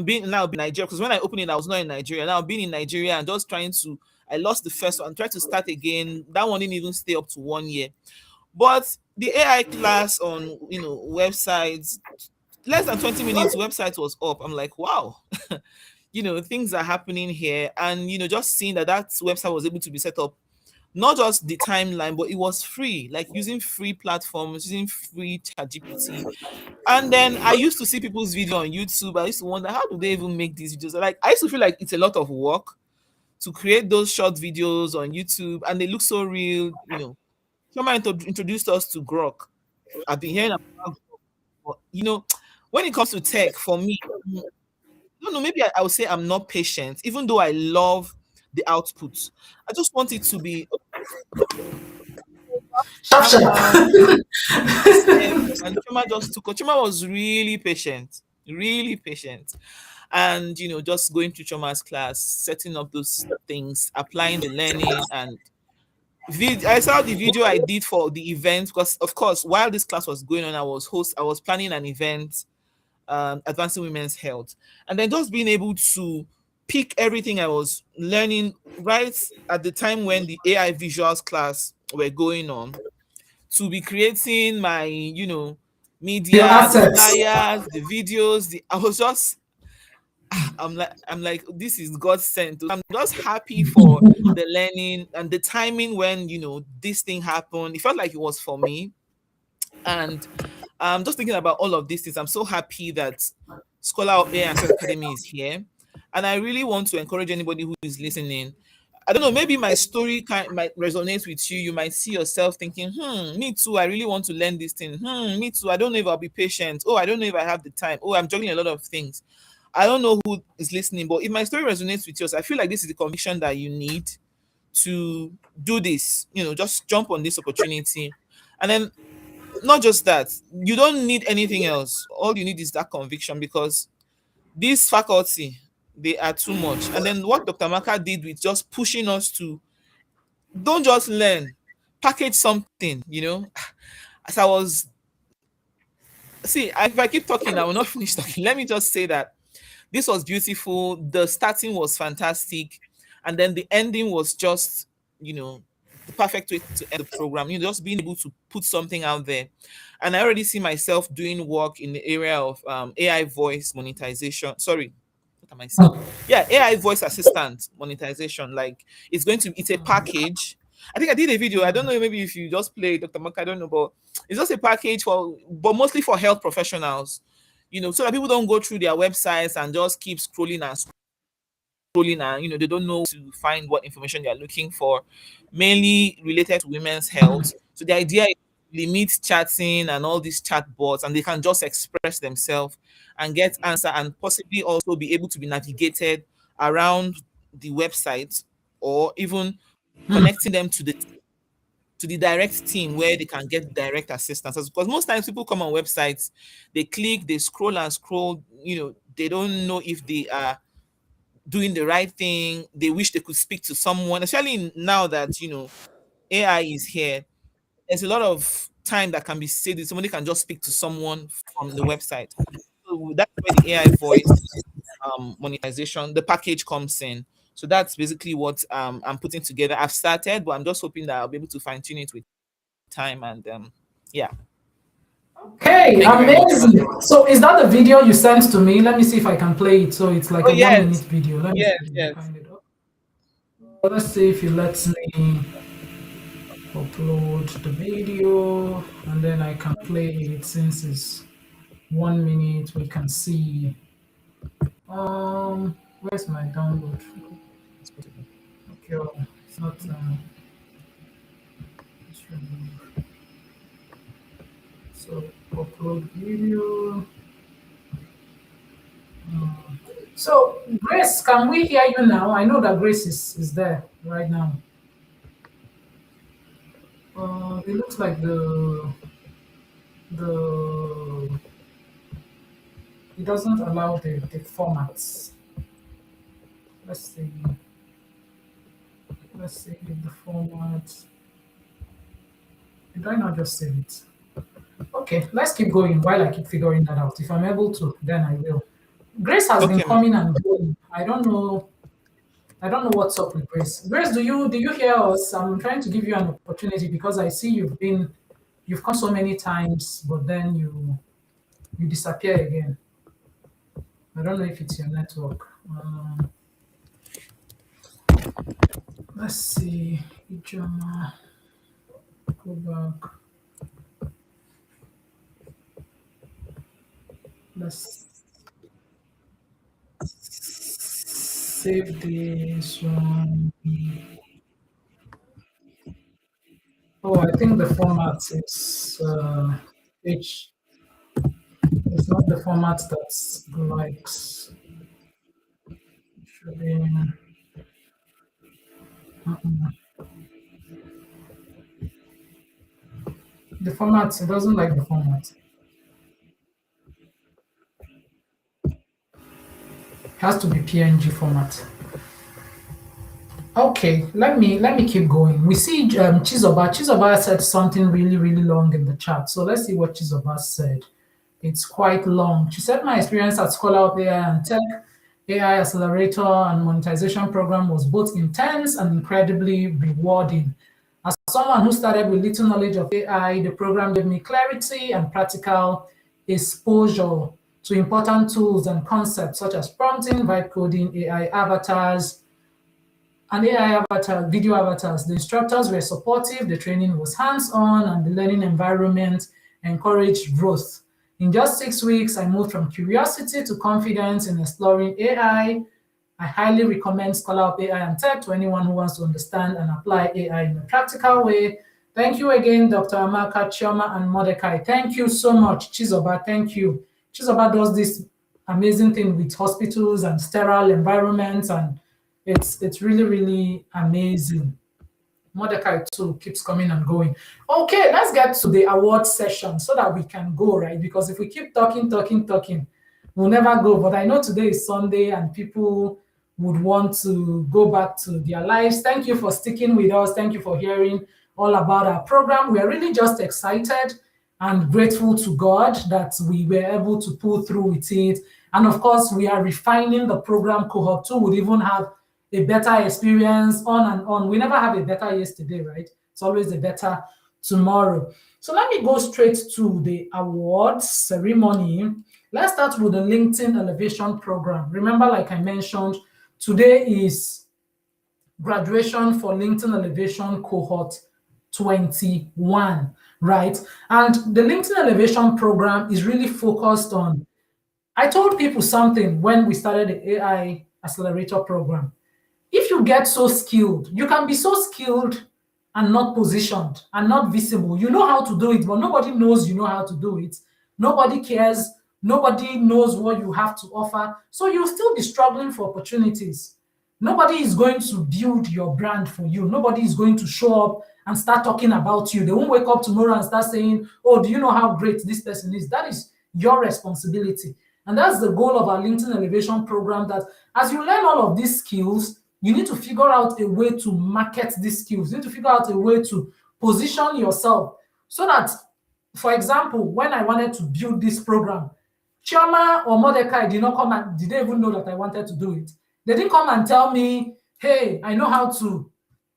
Being now in Nigeria, because when I opened it, I was not in Nigeria. Now being in Nigeria and just I lost the first one, tried to start again. That one didn't even stay up to 1 year. But the AI class on websites, less than 20 minutes, website was up. I'm like, wow, things are happening here. And just seeing that website was able to be set up, not just the timeline, but it was free, like using free platforms, using free ChatGPT. And then I used to see people's video on YouTube. I used to wonder, how do they even make these videos? Like, I used to feel like it's a lot of work to create those short videos on YouTube, and they look so real. Chioma introduced us to Grok. I've been hearing about Grok, but, when it comes to tech, for me, I don't know, maybe I would say I'm not patient, even though I love the output. I just want it to be Sharp, down. sharp. And Choma was really patient, really patient. And just going through Choma's class, setting up those things, applying the learning. And I saw the video I did for the event, because of course while this class was going on, I was planning an event, advancing women's health, and then just being able to pick everything I was learning right at the time when the AI visuals class were going on, to be creating my Your media, the assets. flyers, the videos. I was just I'm like this is God sent. I'm just happy for the learning and the timing when this thing happened. It felt like it was for me. And just thinking about all of these things, I'm so happy that Scholar of AI and Tech Academy is here. And I really want to encourage anybody who is listening. I don't know, maybe my story might resonate with you. You might see yourself thinking, me too, I really want to learn this thing. Me too, I don't know if I'll be patient. Oh, I don't know if I have the time. Oh, I'm juggling a lot of things. I don't know who is listening, but if my story resonates with yours, I feel like this is the conviction that you need to do this. Just jump on this opportunity. And then not just that, you don't need anything else. All you need is that conviction, because this faculty, they are too much. And then what Dr. Maka did with just pushing us to don't just learn, package something, as I was, see, if I keep talking, I will not finish talking. Let me just say that this was beautiful. The starting was fantastic, and then the ending was just, the perfect way to end the program. Just being able to put something out there, and I already see myself doing work in the area of AI voice monetization. Sorry, what am I saying? Yeah, AI voice assistant monetization. Like it's a package. I think I did a video. I don't know, maybe if you just play Dr. Mark, I don't know, but it's just a package but mostly for health professionals, so that people don't go through their websites and just keep scrolling and scrolling, and they don't know to find what information they're looking for, mainly related to women's health. So the idea is to limit chatting and all these chat bots, and they can just express themselves and get answer, and possibly also be able to be navigated around the website, or even connecting them to the direct team where they can get direct assistance. Because most times people come on websites, they click, they scroll and scroll, they don't know if they are doing the right thing. They wish they could speak to someone, especially now that AI is here. There's a lot of time that can be saved if somebody can just speak to someone from the website. So that's where the AI voice monetization, the package comes in. So that's basically what I'm putting together. I've started, but I'm just hoping that I'll be able to fine tune it with time, and yeah. Okay, Thank you very much. amazing. So is that the video you sent to me? Let me see if I can play it. So it's like Oh a yes, 1 minute video. Let me see if I yes. can find it up. Let's see if it lets me upload the video, and then I can play it since it's 1 minute. We can see. Where's my download? Okay, oh, it's not. It's removed. So upload video. So Grace, can we hear you now? I know that Grace is there right now. It looks like the it doesn't allow the formats. Let's see. Let's see if the format. Did I not just save it? Okay, let's keep going while I keep figuring that out. If I'm able to, then I will. Grace has been Okay, ma'am. coming and going. I don't know. I don't know what's up with Grace. Grace, do you hear us? I'm trying to give you an opportunity because I see you've come so many times, but then you disappear again. I don't know if it's your network. Let's see. Ijeoma, go back. Let's save this one. Oh, I think the format is H. It's not the format that's likes. Should be. The format, it doesn't like the format. It has to be PNG format. Okay, let me keep going. We see Chizoba. Chizoba said something really, really long in the chat. So let's see what Chizoba said. It's quite long. She said, my experience at Scholar of AI and Tech, AI Accelerator and monetization program was both intense and incredibly rewarding. As someone who started with little knowledge of AI, the program gave me clarity and practical exposure to important tools and concepts such as prompting, vibe coding, AI avatars, and AI avatar, video avatars. The instructors were supportive, the training was hands-on, and the learning environment encouraged growth. In just 6 weeks, I moved from curiosity to confidence in exploring AI. I highly recommend Scholar of AI and Tech to anyone who wants to understand and apply AI in a practical way. Thank you again, Dr. Amaka, Chioma, and Mordecai. Thank you so much. Chizoba, thank you. Chizoba does this amazing thing with hospitals and sterile environments, and it's really, really amazing. Mordecai too keeps coming and going. Okay, let's get to the award session so that we can go, right? Because if we keep talking, we'll never go. But I know today is Sunday and people would want to go back to their lives. Thank you for sticking with us. Thank you for hearing all about our program. We are really just excited and grateful to God that we were able to pull through with it. And of course, we are refining the program. Cohort 2 would even have a better experience, on and on. We never have a better yesterday, right? It's always a better tomorrow. So let me go straight to the awards ceremony. Let's start with the LinkedIn Elevation Program. Remember, like I mentioned, today is graduation for LinkedIn Elevation Cohort 21, right? And the LinkedIn Elevation Program is really focused on, I told people something when we started the AI Accelerator Program. If you get so skilled, you can be so skilled and not positioned and not visible. You know how to do it, but nobody knows you know how to do it. Nobody cares. Nobody knows what you have to offer. So you'll still be struggling for opportunities. Nobody is going to build your brand for you. Nobody is going to show up and start talking about you. They won't wake up tomorrow and start saying, oh, do you know how great this person is? That is your responsibility. And that's the goal of our LinkedIn Elevation Program, that as you learn all of these skills, you need to figure out a way to market these skills. You need to figure out a way to position yourself so that, for example, when I wanted to build this program, Chioma or Mordecai did not come and did they even know that I wanted to do it. They didn't come and tell me, hey, I know how to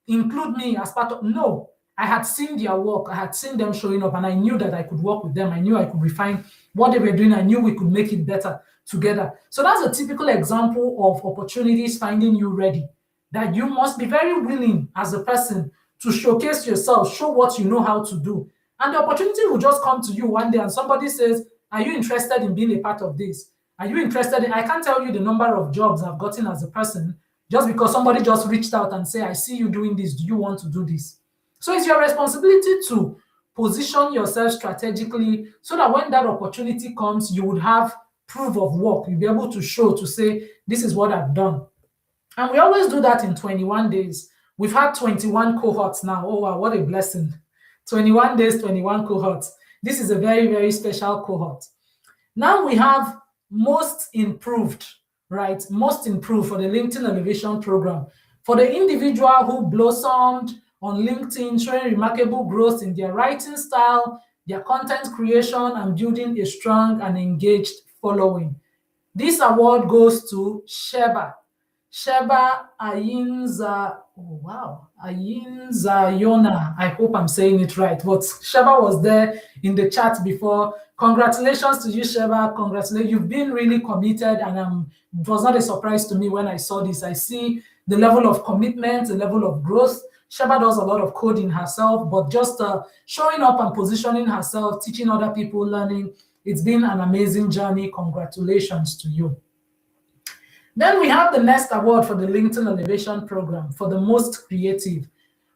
include me as part of. No, I had seen their work. I had seen them showing up, and I knew that I could work with them. I knew I could refine what they were doing. I knew we could make it better together. So that's a typical example of opportunities finding you ready, that you must be very willing as a person to showcase yourself, show what you know how to do. And the opportunity will just come to you one day and somebody says, are you interested in being a part of this? Are you interested in, I can't tell you the number of jobs I've gotten as a person just because somebody just reached out and say, I see you doing this. Do you want to do this? So it's your responsibility to position yourself strategically so that when that opportunity comes, you would have proof of work. You'll be able to show, to say, this is what I've done. And we always do that in 21 days. We've had 21 cohorts now. Oh, wow, what a blessing. 21 days, 21 cohorts. This is a very, very special cohort. Now we have most improved, right? Most improved for the LinkedIn Elevation Program. For the individual who blossomed on LinkedIn, showing remarkable growth in their writing style, their content creation, and building a strong and engaged following. This award goes to Sheba Ayinza. Oh, wow. Ayinza Yona. I hope I'm saying it right. But Sheba was there in the chat before. Congratulations to you, Sheba. Congratulations. You've been really committed, and it was not a surprise to me when I saw this. I see the level of commitment, the level of growth. Sheba does a lot of coding herself, but just showing up and positioning herself, teaching other people, learning. It's been an amazing journey. Congratulations to you. Then we have the next award for the LinkedIn Elevation Program for the most creative.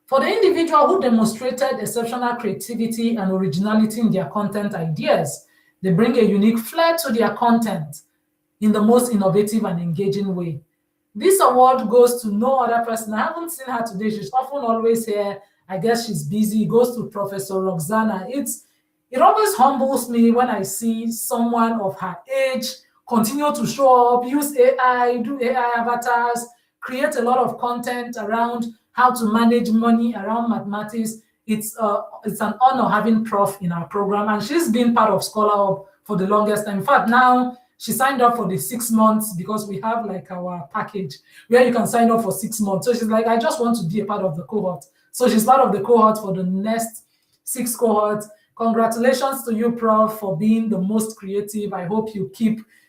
For the individual who demonstrated exceptional creativity and originality in their content ideas, they bring a unique flair to their content in the most innovative and engaging way. This award goes to no other person. I haven't seen her today. She's often always here. I guess she's busy. It goes to Professor Roxana. It always humbles me when I see someone of her age continue to show up, use AI, do AI avatars, create a lot of content around how to manage money, around mathematics. It's an honor having Prof in our program, and she's been part of Scholar Hub for the longest time. In fact, now she signed up for the 6 months because we have like our package where you can sign up for 6 months. So she's like, I just want to be a part of the cohort. So she's part of the cohort for the next 6 cohorts. Congratulations to you, Prof, for being the most creative. I hope you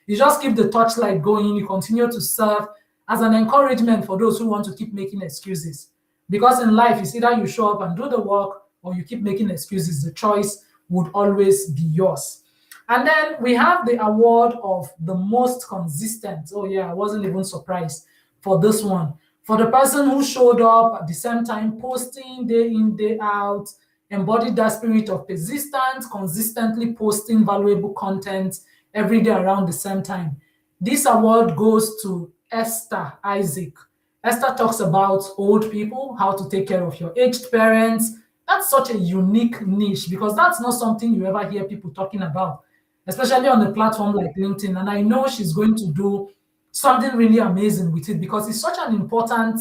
just keep the torchlight going. You continue to serve as an encouragement for those who want to keep making excuses. Because in life, it's either you show up and do the work or you keep making excuses. The choice would always be yours. And then we have the award of the most consistent. Oh yeah, I wasn't even surprised for this one. For the person who showed up at the same time, posting day in, day out, embodied that spirit of persistence, consistently posting valuable content every day around the same time. This award goes to Esther Isaac. Esther talks about old people, how to take care of your aged parents. That's such a unique niche because that's not something you ever hear people talking about, especially on a platform like LinkedIn. And I know she's going to do something really amazing with it because it's such an important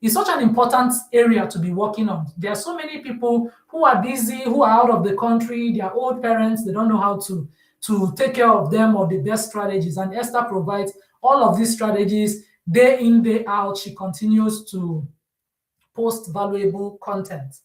is such an important area to be working on. There are so many people who are busy, who are out of the country, they are old parents, they don't know how to take care of them or the best strategies. And Esther provides all of these strategies day in, day out. She continues to post valuable content.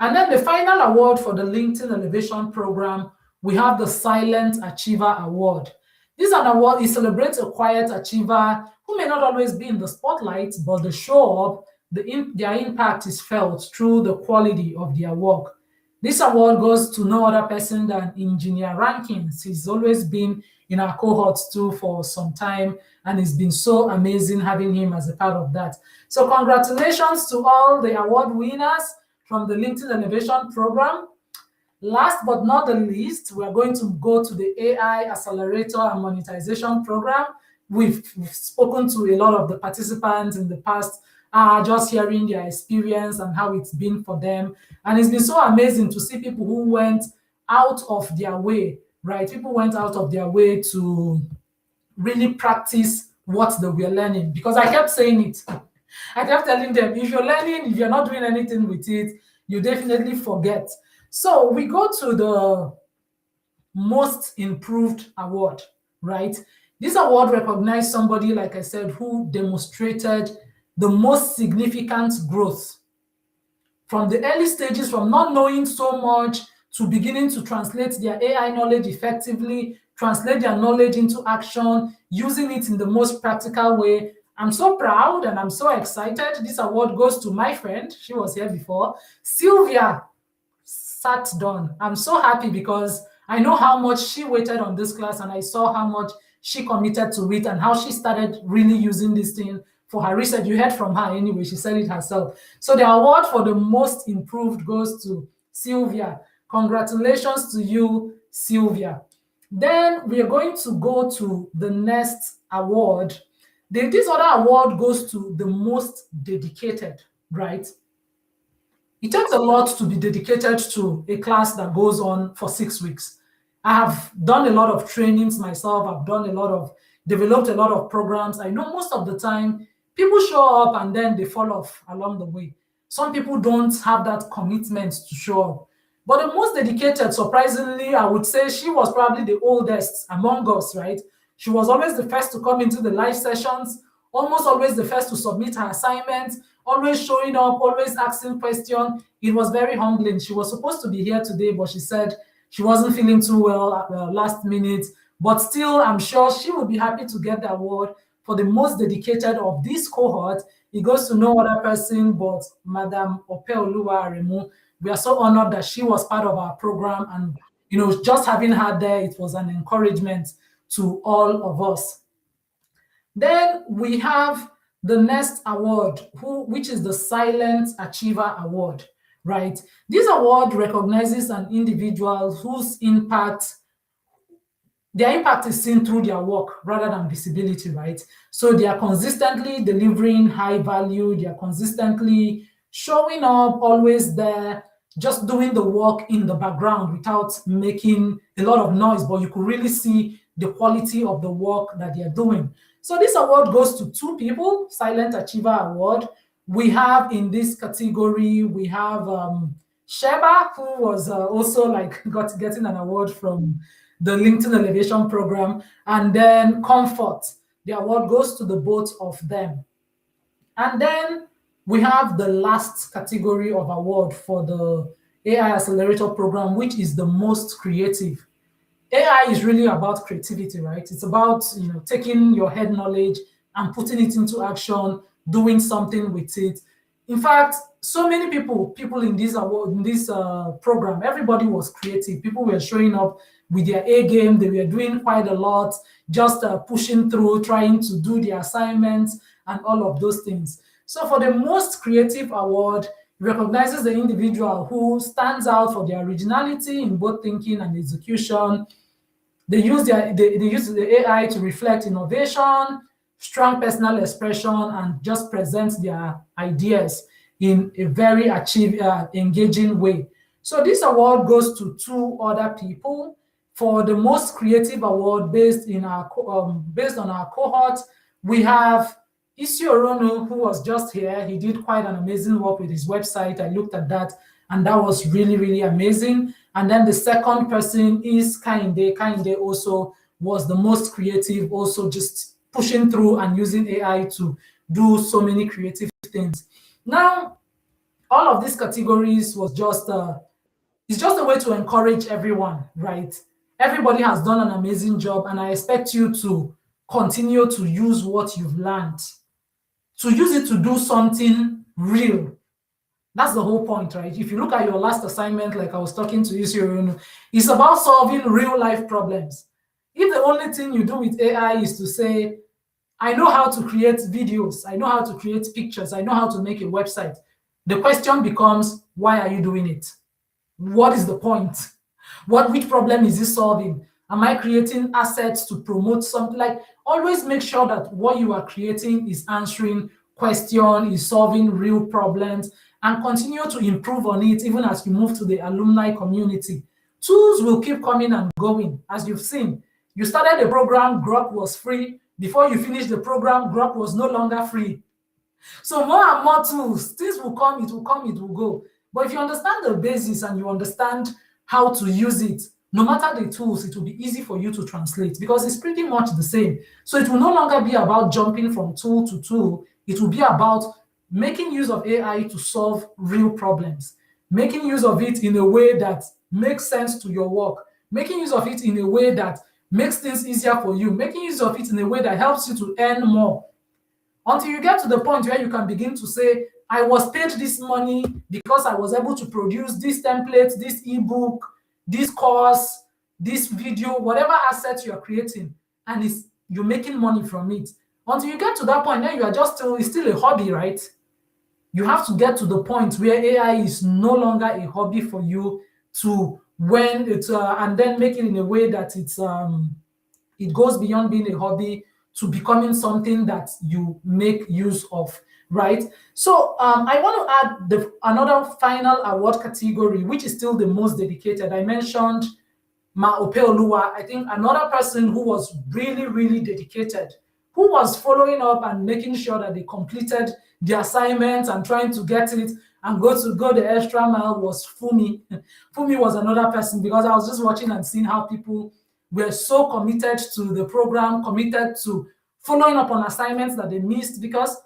And then the final award for the LinkedIn Elevation Program, we have the Silent Achiever Award. This is an award, it celebrates a quiet achiever who may not always be in the spotlight, but the show up, their impact is felt through the quality of their work. This award goes to no other person than Engineer Rankins. He's always been in our cohorts too for some time, and it's been so amazing having him as a part of that. So congratulations to all the award winners from the LinkedIn Innovation Program. Last but not the least, we are going to go to the AI Accelerator and Monetization Program. We've spoken to a lot of the participants in the past, just hearing their experience and how it's been for them. And it's been so amazing to see people who went out of their way, right? People went out of their way to really practice what they were learning. Because I kept saying it. I kept telling them, if you're learning, if you're not doing anything with it, you definitely forget. So we go to the Most Improved Award, right? This award recognized somebody, like I said, who demonstrated the most significant growth from the early stages, from not knowing so much to beginning to translate their AI knowledge effectively, translate their knowledge into action, using it in the most practical way. I'm so proud and I'm so excited. This award goes to my friend. She was here before, Sylvia Satdon. I'm so happy because I know how much she waited on this class, and I saw how much she committed to it and how she started really using this thing for her research. You heard from her anyway, she said it herself. So the award for the most improved goes to Sylvia. Congratulations to you, Sylvia. Then we are going to go to the next award. This other award goes to the most dedicated, right? It takes a lot to be dedicated to a class that goes on for 6 weeks. I have done a lot of trainings myself. I've developed a lot of programs. I know most of the time people show up and then they fall off along the way. Some people don't have that commitment to show up. But the most dedicated, surprisingly, I would say she was probably the oldest among us, right? She was always the first to come into the live sessions, almost always the first to submit her assignments, always showing up, always asking questions. It was very humbling. She was supposed to be here today, but she said she wasn't feeling too well at the last minute. But still, I'm sure she will be happy to get the award for the most dedicated of this cohort. It goes to no other person but Madam Opeoluwa A. We are so honored that she was part of our program, and just having her there, it was an encouragement to all of us. Then we have the next award, which is the Silent Achiever Award, right? This award recognizes an individual whose their impact is seen through their work rather than visibility, right? So they are consistently delivering high value, they are consistently showing up, always there, just doing the work in the background without making a lot of noise, but you could really see the quality of the work that they're doing. So this award goes to 2 people, Silent Achiever Award. We have in this category, we have Sheba, who was also getting an award from the LinkedIn Elevation Program, and then Comfort. The award goes to the both of them. And then we have the last category of award for the AI Accelerator Program, which is the most creative. AI is really about creativity, right? It's about taking your head knowledge and putting it into action, doing something with it. In fact, so many people in this program, everybody was creative. People were showing up with their A game. They were doing quite a lot, just pushing through, trying to do the assignments and all of those things. So for the most creative award, it recognizes the individual who stands out for their originality in both thinking and execution. They use the AI to reflect innovation, strong personal expression, and just present their ideas in a very engaging way. So this award goes to 2 other people. For the most creative award based on our cohort, we have Isiorono, who was just here, he did quite an amazing work with his website. I looked at that, and that was really, really amazing. And then the second person is Kainde. Kainde also was the most creative, also just pushing through and using AI to do so many creative things. Now, all of these categories was just it's just a way to encourage everyone, right? Everybody has done an amazing job, and I expect you to continue to use what you've learned, to use it to do something real. That's the whole point, right? If you look at your last assignment, like I was talking to you, Isiorono, it's about solving real life problems. If the only thing you do with AI is to say, I know how to create videos, I know how to create pictures, I know how to make a website, the question becomes, why are you doing it? What is the point? Which problem is it solving? Am I creating assets to promote something? Like, always make sure that what you are creating is answering questions, is solving real problems, and continue to improve on it even as you move to the alumni community. Tools will keep coming and going. As you've seen, you started the program, Grok was free. Before you finish the program, Grok was no longer free. So more and more tools, things will come, it will come, it will go. But if you understand the basis and you understand how to use it, no matter the tools, it will be easy for you to translate because it's pretty much the same. So it will no longer be about jumping from tool to tool. It will be about making use of AI to solve real problems, making use of it in a way that makes sense to your work, making use of it in a way that makes things easier for you, making use of it in a way that helps you to earn more, until you get to the point where you can begin to say, I was paid this money because I was able to produce this template, this ebook, this course, this video, whatever assets you are creating, and you're making money from it. Until you get to that point, then you are it's still a hobby, right? You have to get to the point where AI is no longer a hobby for you and then make it in a way that it goes beyond being a hobby to becoming something that you make use of, right? So I want to add another final award category, which is still the most dedicated. I mentioned Opeoluwa. I think another person who was really, really dedicated, who was following up and making sure that they completed the assignments and trying to get it and go the extra mile was Fumi. Fumi was another person because I was just watching and seeing how people were so committed to the program, committed to following up on assignments that they missed, because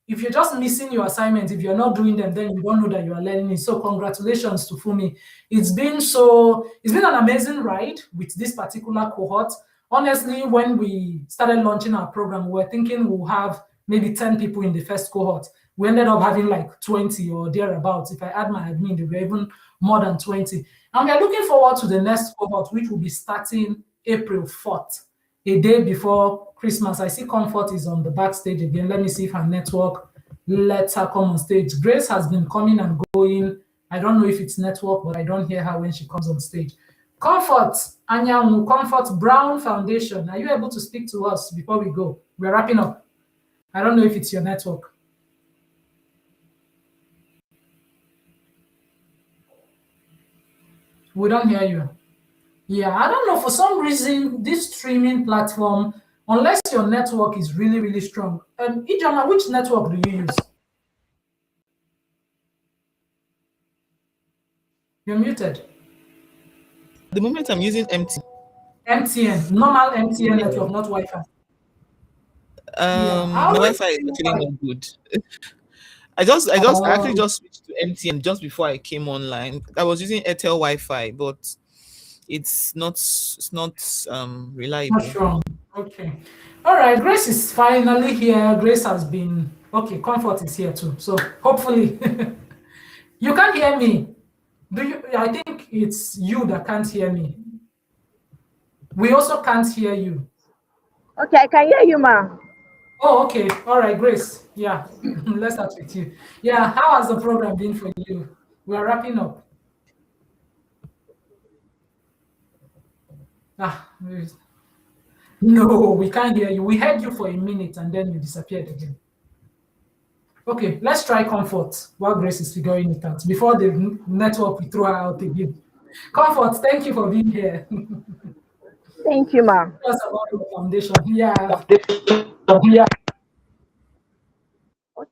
if you're just missing your assignments, if you're not doing them, then you don't know that you are learning it. So congratulations to Fumi. It's been an amazing ride with this particular cohort. Honestly, when we started launching our program, we were thinking we'll have maybe 10 people in the first cohort. We ended up having like 20 or thereabouts. If I add my admin, there were even more than 20. And we are looking forward to the next cohort, which will be starting April 4th, a day before Christmas. I see Comfort is on the backstage again. Let me see if her network lets her come on stage. Grace has been coming and going. I don't know if it's network, but I don't hear her when she comes on stage. Comfort, Anyanwu, Comfort Brown Foundation. Are you able to speak to us before we go? We're wrapping up. I don't know if it's your network. We don't hear you. Yeah, I don't know. For some reason, this streaming platform, unless your network is really, really strong. Ijeoma, which network do you use? You're muted. At the moment, I'm using MTN, normal MTN network, not Wi-Fi. My Wi-Fi is actually not good. I actually just switched to MTN just before I came online. I was using Airtel Wi-Fi, but it's not reliable. Not strong. Okay. All right. Grace is finally here. Grace has been okay. Comfort is here too. So hopefully you can't hear me. Do you? I think it's you that can't hear me. We also can't hear you. Okay, I can hear you, ma. Oh, okay. All right, Grace. Yeah, let's start with you. Yeah, how has the program been for you? We're wrapping up. No, we can't hear you. We heard you for a minute and then you disappeared again. Okay, let's try Comfort while Grace is figuring it out before the network we throw her out again. Comfort, thank you for being here. Thank you, ma. Tell us about the foundation. Yeah.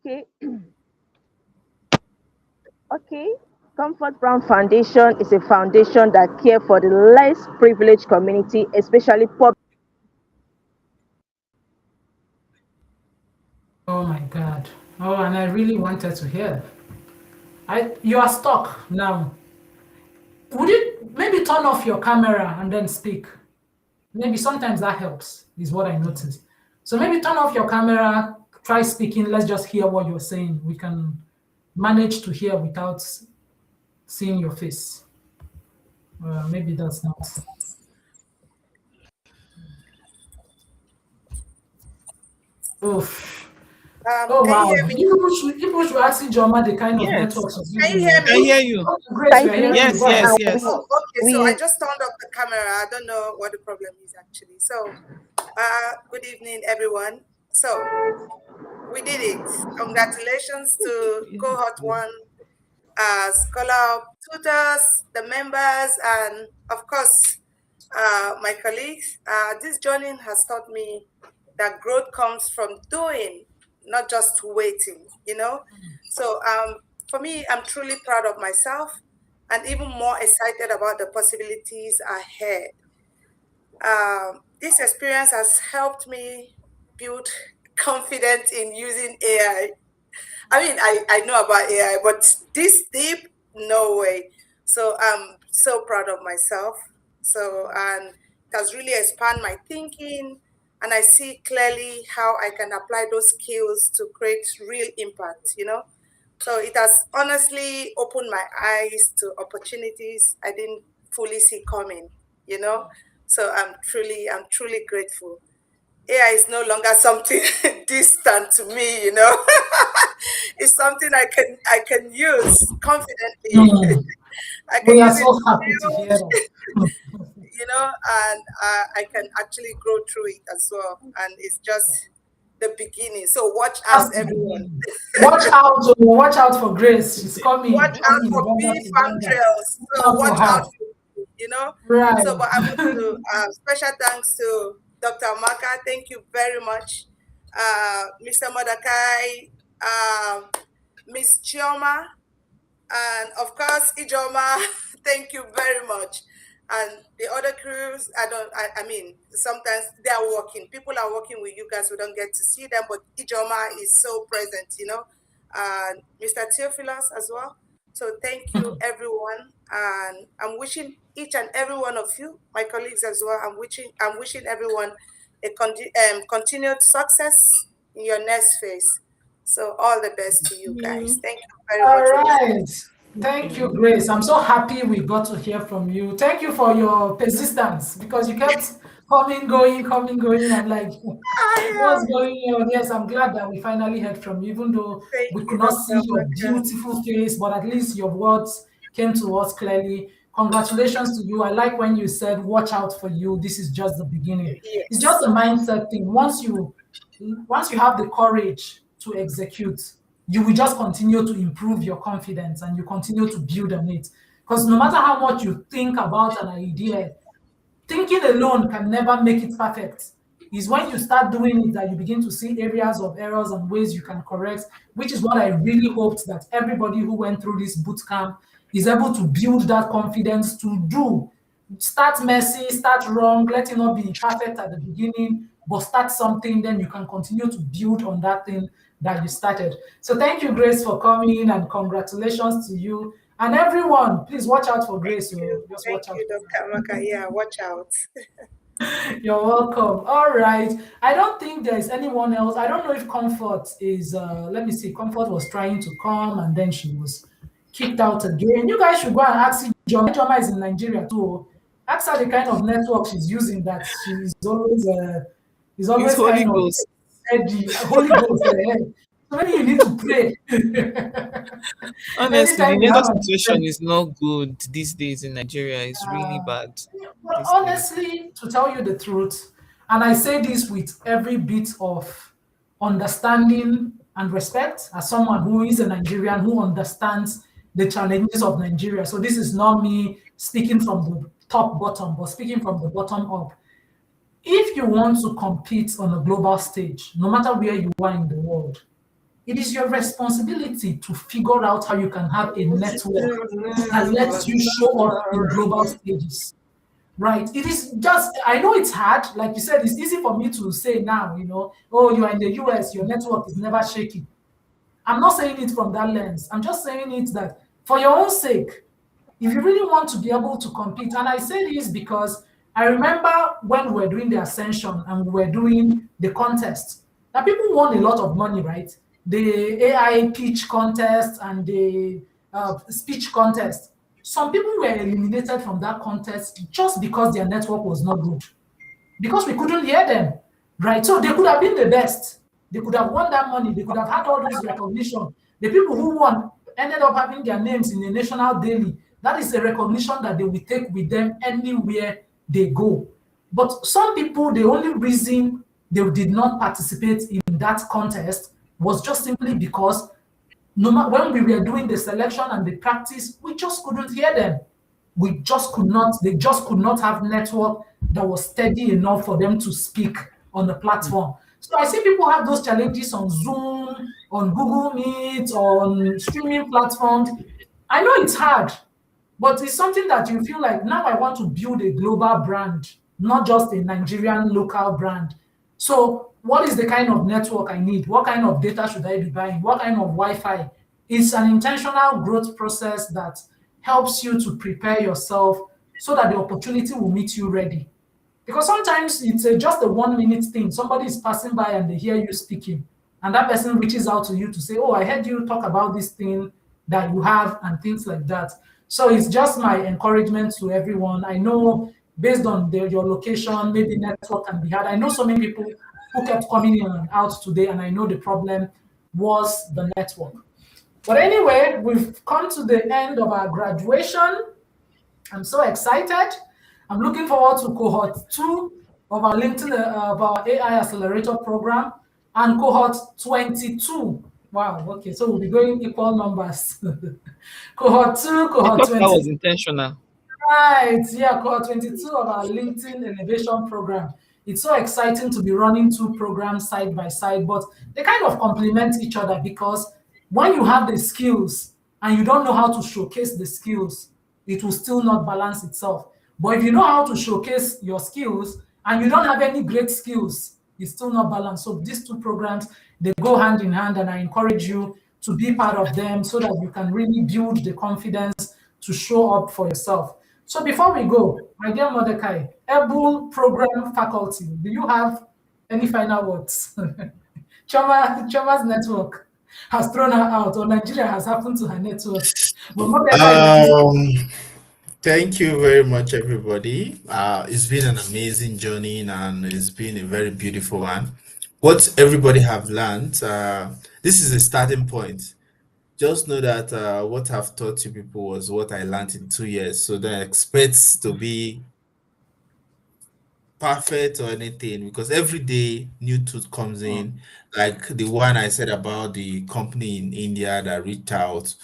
Okay. Okay. Comfort Brown Foundation is a foundation that cares for the less privileged community, especially poor. Oh my God. Oh, and I really wanted to hear. You are stuck now. Would you maybe turn off your camera and then speak? Maybe sometimes that helps, is what I noticed. So maybe turn off your camera, try speaking. Let's just hear what you're saying. We can manage to hear without seeing your face. Maybe that's not. Oof. Oh Can you wow. hear me? People should ask Ijeoma the kind of Yes, network she's Can you using. hear I me? hear you. Grace, Can we're you hearing you. Yes, Go ahead. yes, and yes. Oh, okay. So I we just turned off the camera. I don't know what the problem is actually. So, good evening, everyone. So we did it. Congratulations to Cohort 1, scholar tutors, the members, and of course, my colleagues. This journey has taught me that growth comes from doing, not just waiting, So for me, I'm truly proud of myself and even more excited about the possibilities ahead. This experience has helped me build confidence in using AI. I mean, I know about AI, but this deep, no way. So I'm so proud of myself. So, and it has really expanded my thinking, and I see clearly how I can apply those skills to create real impact. So it has honestly opened my eyes to opportunities I didn't fully see coming. So I'm truly grateful. AI is no longer something distant to me. It's something I can use confidently. Hmm. I can We are use it so to happy to hear build, that. and I can actually grow through it as well. And it's just the beginning. So watch out, That's the everyone. beginning. Watch out for Grace. She's coming, Watch out coming, for brother bee to farm brother. trails. Watch So out for watch out her. for. Right. So, but I want to special thanks to Dr. Maka. Thank you very much. Mr. Mordecai, Miss Chioma, and of course Ijeoma. Thank you very much. And the other crews, I mean, sometimes they are working. People are working with you guys. We don't get to see them, but Ijeoma is so present. And Mr. Theophilus as well. So thank you, everyone. And I'm wishing each and every one of you, my colleagues as well, I'm wishing everyone a continued success in your next phase. So all the best to you guys. Thank you very All much for listening. right. Thank you, Grace. I'm so happy we got to hear from you. Thank you for your persistence because you kept coming, going, coming, going. I'm like, Ah, what's going on? Yes, I'm glad that we finally heard from you, even though thank we you, could not see Dr. your Maka. beautiful face, but at least your words came to us clearly. Congratulations to you. I like when you said, watch out for you. This is just the beginning. It's just a Yes. mindset thing. Once you have the courage to execute, you will just continue to improve your confidence and you continue to build on it. Because no matter how much you think about an idea, thinking alone can never make it perfect. It's when you start doing it that you begin to see areas of errors and ways you can correct, which is what I really hoped that everybody who went through this boot camp is able to build that confidence to do. Start messy, start wrong, let it not be perfect at the beginning, but start something, then you can continue to build on that thing that you started. So thank you, Grace, for coming and congratulations to you. And everyone, please watch out for Grace. So just Thank watch out you, for Dr. Maka. Yeah, watch out. You're welcome. All right. I don't think there's anyone else. I don't know if Comfort is, let me see. Comfort was trying to come and then she was kicked out again. You guys should go and ask Ijeoma. Ijeoma is in Nigeria too. Ask her the kind of network she's using that is It's always Holy kind of Ghost. edgy. Holy Ghost. So maybe you need to pray. Honestly, the Anytime you network have an situation is not good these days in Nigeria. It's really uh, bad but these days. honestly, to tell you the truth, and I say this with every bit of understanding and respect, as someone who is a Nigerian who understands the challenges of Nigeria. So this is not me speaking from the top bottom, but speaking from the bottom up. If you want to compete on a global stage, no matter where you are in the world, It is your responsibility to figure out how you can have a network that lets you show up in global stages. Right. It is just, I know it's hard. Like you said, it's easy for me to say now, oh, you are in the US, your network is never shaky. I'm not saying it from that lens. I'm just saying it that for your own sake, if you really want to be able to compete, and I say this because I remember when we were doing the ascension and we were doing the contest, that people won a lot of money, right? The AI pitch contest and the speech contest. Some people were eliminated from that contest just because their network was not good, because we couldn't hear them, right? So they could have been the best. They could have won that money. They could have had all those recognition. The people who won ended up having their names in a national daily. That is a recognition that they will take with them anywhere they go. But some people, the only reason they did not participate in that contest was just simply because when we were doing the selection and the practice, we just couldn't hear them. We just could not, they just could not have network that was steady enough for them to speak on the platform. So I see people have those challenges on Zoom, on Google Meet, on streaming platforms. I know it's hard, but it's something that you feel like, now I want to build a global brand, not just a Nigerian local brand. So what is the kind of network I need? What kind of data should I be buying? What kind of Wi-Fi? It's an intentional growth process that helps you to prepare yourself so that the opportunity will meet you ready. Because sometimes it's just a 1 minute thing. Somebody is passing by and they hear you speaking, and that person reaches out to you to say, oh, I heard you talk about this thing that you have and things like that. So it's just my encouragement to everyone. I know based on your location, maybe network can be hard. I know so many people who kept coming in and out today, and I know the problem was the network. But anyway, we've come to the end of our graduation. I'm so excited. I'm looking forward to cohort 2 of our LinkedIn, of our AI Accelerator program, and cohort 22. Wow, okay, so we'll be going equal numbers. Cohort 2, cohort 22. That was intentional. Right, yeah, cohort 22 of our LinkedIn Innovation Program. It's so exciting to be running 2 programs side by side, but they kind of complement each other, because when you have the skills and you don't know how to showcase the skills, it will still not balance itself. But if you know how to showcase your skills and you don't have any great skills, it's still not balanced. So these 2 programs, they go hand in hand, and I encourage you to be part of them so that you can really build the confidence to show up for yourself. So before we go, my dear Mordecai, able program faculty, do you have any final words? Choma's network has thrown her out, or Nigeria has happened to her network. But Mordecai, thank you very much, everybody. It's been an amazing journey, and it's been a very beautiful one. What everybody have learned, this is a starting point. Just know that what I've taught you people was what I learned in 2 years. So don't expect to be perfect or anything, because every day new tooth comes in, like the one I said about the company in India that reached out.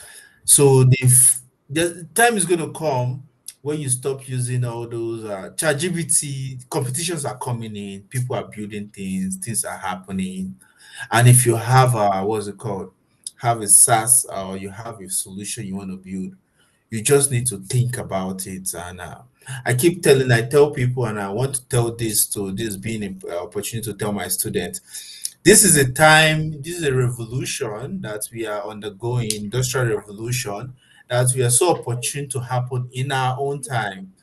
So the time is going to come when you stop using all those ChatGPT. Competitions are coming in, people are building things are happening. And if you have what's it called, have a SaaS, or you have a solution you want to build, you just need to think about it. And I tell people, and I want to tell this being an opportunity to tell my students, this is a revolution that we are undergoing, industrial revolution, that we are so opportune to happen in our own time.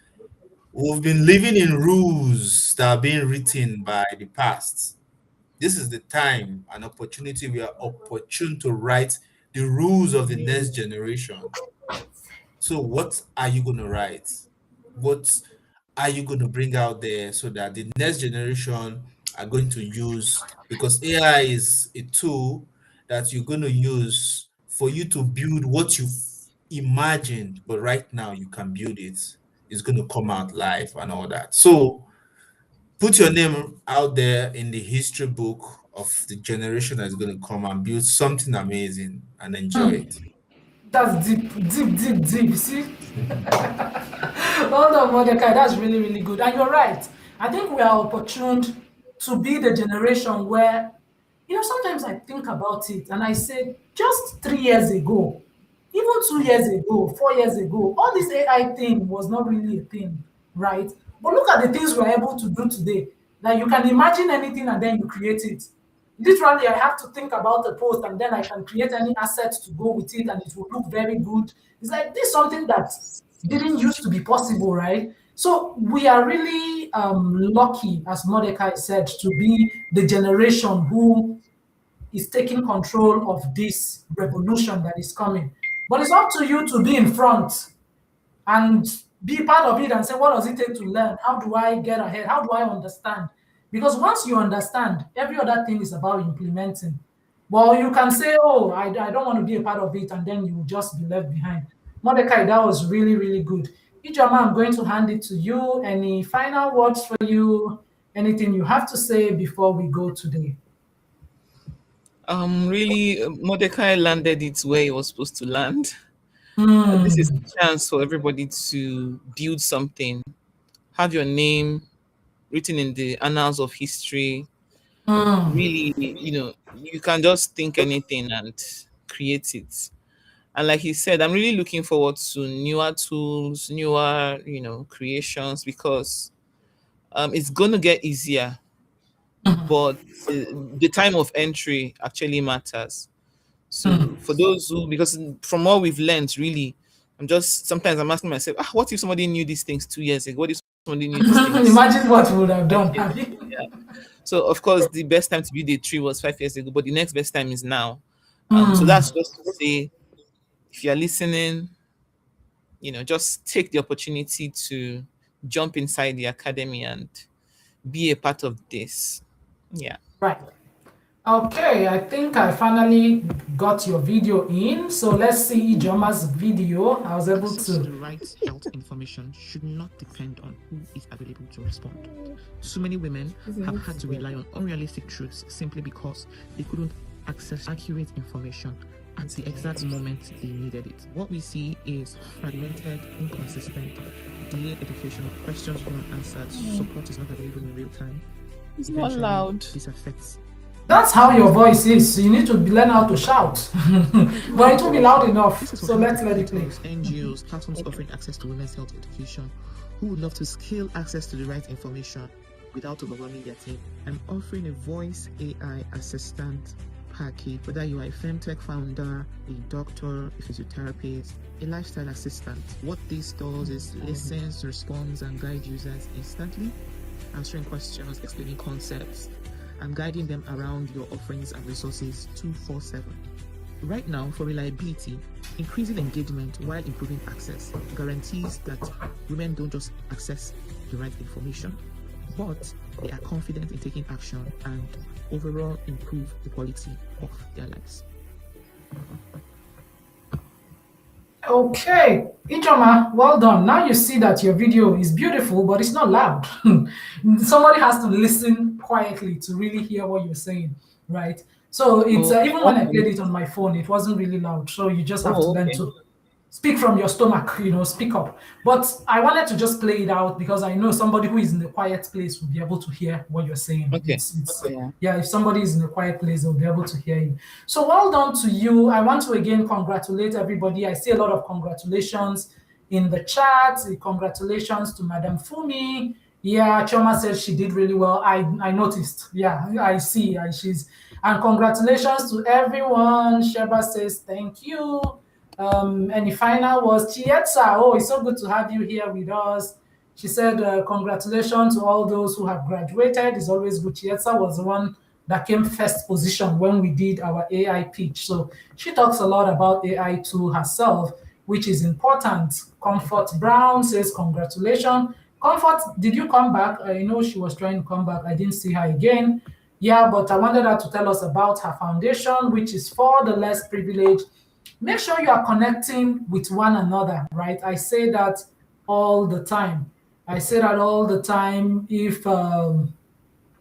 We've been living in rules that are being written by the past. This is the time and opportunity. We are opportune to write the rules of the next generation. So what are you going to write? What are you going to bring out there so that the next generation are going to use? Because AI is a tool that you're going to use for you to build what you've imagined, but right now you can build it. It's going to come out live and all that. So put your name out there in the history book of the generation that's going to come and build something amazing and enjoy it. That's deep, deep, deep, deep. See? Hold on, Mordecai. That's really, really good. And you're right. I think we are opportune to be the generation where Sometimes I think about it and I say, just 3 years ago, even 2 years ago, 4 years ago, all this AI thing was not really a thing, right? But look at the things we're able to do today. That you can imagine anything and then you create it. Literally, I have to think about a post and then I can create any asset to go with it and it will look very good. It's like this is something that didn't used to be possible, right? So we are really lucky, as Mordecai said, to be the generation who is taking control of this revolution that is coming. But it's up to you to be in front and be part of it and say, what does it take to learn? How do I get ahead? How do I understand? Because once you understand, every other thing is about implementing. Well, you can say, oh, I don't want to be a part of it, and then you will just be left behind. Mordecai, that was really, really good. Ijeoma, I'm going to hand it to you. Any final words for you? Anything you have to say before we go today? Really, Mordecai landed it where he was supposed to land. This is Hmm. a chance for everybody to build something, have your name written in the annals of history. Hmm. Really, you can just think anything and create it. And like he said, I'm really looking forward to newer tools, newer, creations, because it's going to get easier, but the time of entry actually matters. So for those who, because from what we've learned, really, sometimes I'm asking myself, what if somebody knew these things 2 years ago? What if somebody knew these things? Imagine what we would have done. Yeah. So of course, the best time to build a tree was 5 years ago, but the next best time is now. So that's just to say, if you're listening, just take the opportunity to jump inside the academy and be a part of this. Yeah. Right. Okay, I think I finally got your video in. So let's see Ijeoma's video. I was able Access to to. the right health information should not depend on who is available to respond. So many women have had to rely on unrealistic truths simply because they couldn't access accurate information at the exact moment they needed it. What we see is fragmented, inconsistent, delayed education, questions go unanswered, support is not available in real time. It's not loud. This affects. That's how your voice is. So you need to learn how to shout. But it will be loud enough. So let's let it play. NGOs, platforms offering access to women's health education, who would love to scale access to the right information without overwhelming their team. I'm offering a voice AI assistant package, whether you are a femtech founder, a doctor, a physiotherapist, a lifestyle assistant. What this does is listens, responds, and guide users instantly, answering questions, explaining concepts, and guiding them around your offerings and resources 24/7. Right now, for reliability, increasing engagement while improving access guarantees that women don't just access the right information, but they are confident in taking action and overall improve the quality of their lives. Okay, Ijeoma, well done. Now you see that your video is beautiful, but it's not loud. Somebody has to listen quietly to really hear what you're saying, right? So it's even when I played it on my phone, it wasn't really loud. So you just have to learn to speak from your stomach, speak up. But I wanted to just play it out because I know somebody who is in a quiet place will be able to hear what you're saying. Okay. Yeah, if somebody is in a quiet place, they'll be able to hear you. So well done to you. I want to again congratulate everybody. I see a lot of congratulations in the chat. Congratulations to Madam Fumi. Yeah, Chioma said she did really well. I noticed. Yeah, I see. And congratulations to everyone. Sheba says thank you. Any final was Chietza. Oh, it's so good to have you here with us. She said, congratulations to all those who have graduated. It's always good. Chietza was the one that came first position when we did our AI pitch. So she talks a lot about AI to herself, which is important. Comfort Brown says, congratulations. Comfort, did you come back? I know she was trying to come back. I didn't see her again. Yeah, but I wanted her to tell us about her foundation, which is for the less privileged. Make sure you are connecting with one another, right? I say that all the time.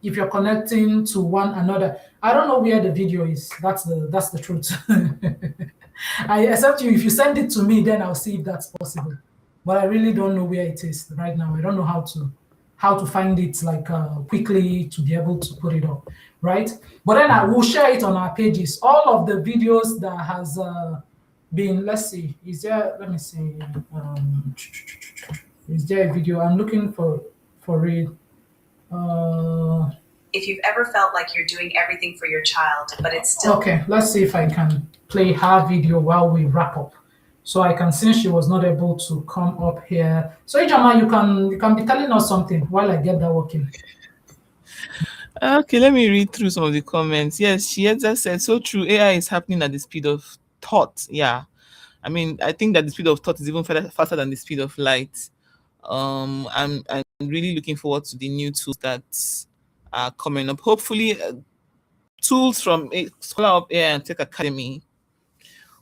If you're connecting to one another, I don't know where the video is. That's the truth. I accept you. If you send it to me, then I'll see if that's possible. But I really don't know where it is right now. I don't know how how to find it like quickly to be able to put it up, right? But then I will share it on our pages. All of the videos that has been, let's see, is there? Let me see. Is there a video? I'm looking for it. If you've ever felt like you're doing everything for your child, but it's still okay. Let's see if I can play her video while we wrap up. So I can, since she was not able to come up here. So Ijeoma, you can be telling us something while I get that working. Okay, let me read through some of the comments. Yes, she has just said, so true. AI is happening at the speed of thought. Yeah. I mean, I think that the speed of thought is even faster than the speed of light. I'm really looking forward to the new tools that are coming up. Hopefully, tools from Scholar of AI and Tech Academy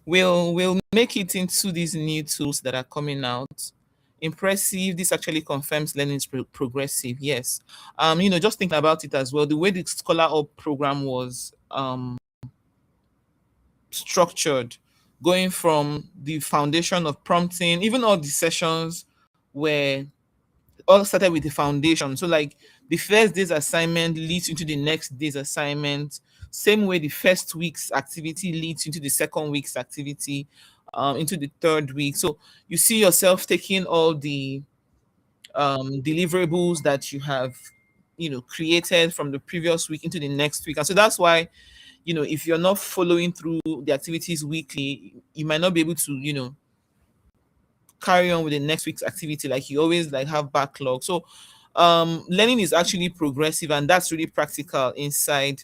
will make it into these new tools that are coming out. Impressive. This actually confirms learning is progressive. Yes. Just thinking about it as well, the way the Scholar Up program was structured, going from the foundation of prompting, even all the sessions were all started with the foundation. So like the first day's assignment leads into the next day's assignment. Same way the first week's activity leads into the second week's activity, into the third week. So you see yourself taking all the deliverables that you have, created from the previous week into the next week. And so that's why, if you're not following through the activities weekly, you might not be able to, carry on with the next week's activity. Like you always like have backlog. So learning is actually progressive, and that's really practical inside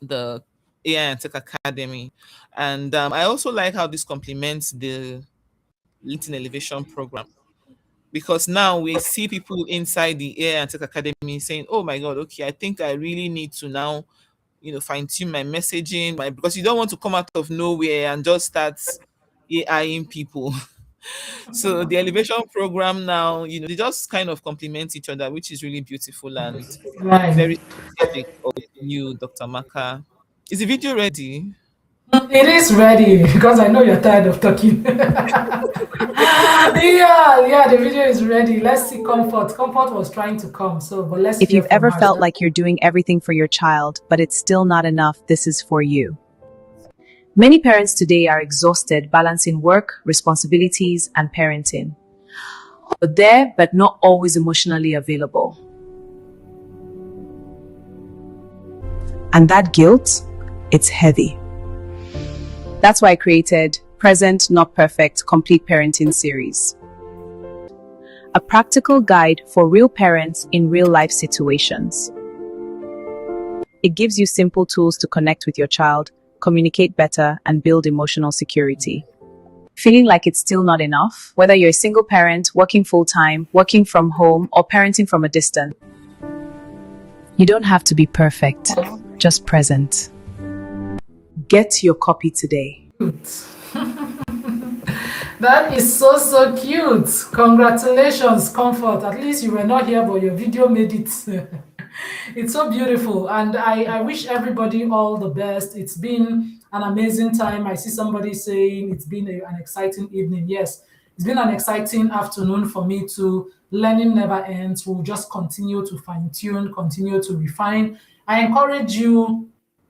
the AI and Tech Academy. And I also like how this complements the LinkedIn Elevation program, because now we see people inside the AI and Tech Academy saying, oh my God, okay, I think I really need to now, fine-tune my messaging, because you don't want to come out of nowhere and just start AIing people. So the elevation program now, they just kind of complement each other, which is really beautiful and Right. very specific of you, Dr. Maka. Is the video ready? It is ready because I know you're tired of talking. yeah, the video is ready. Let's see Comfort. Comfort was trying to come, but let's. If you've ever felt like you're doing everything for your child, but it's still not enough, this is for you. Many parents today are exhausted balancing work, responsibilities, and parenting. But there, but not always emotionally available. And that guilt, it's heavy. That's why I created Present, Not Perfect, Complete Parenting series. A practical guide for real parents in real life situations. It gives you simple tools to connect with your child, communicate better, and build emotional security. Feeling like it's still not enough, whether you're a single parent, working full-time, working from home, or parenting from a distance. You don't have to be perfect, just present. Get your copy today. That is so cute. Congratulations, Comfort. At least you were not here, but your video made it. It's so beautiful, and I wish everybody all the best. It's been an amazing time. I see somebody saying it's been an exciting evening. Yes, it's been an exciting afternoon for me too. Learning never ends. We'll just continue to fine-tune, continue to refine. I encourage you,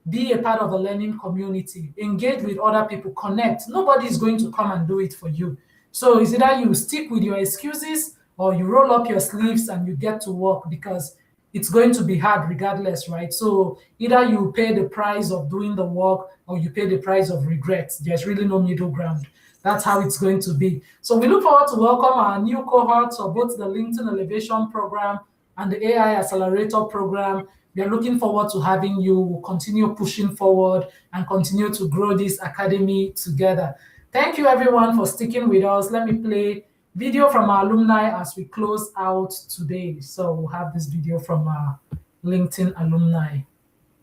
be a part of the learning community. Engage with other people, connect. Nobody is going to come and do it for you. So it's either you stick with your excuses or you roll up your sleeves and you get to work, because it's going to be hard regardless, right? So either you pay the price of doing the work or you pay the price of regret. There's really no middle ground. That's how it's going to be. So we look forward to welcome our new cohorts of both the LinkedIn Elevation program and the AI Accelerator program. We are looking forward to having you. We'll continue pushing forward and continue to grow this academy together. Thank you everyone for sticking with us. Let me play video from our alumni as we close out today. So we'll have this video from our LinkedIn alumni.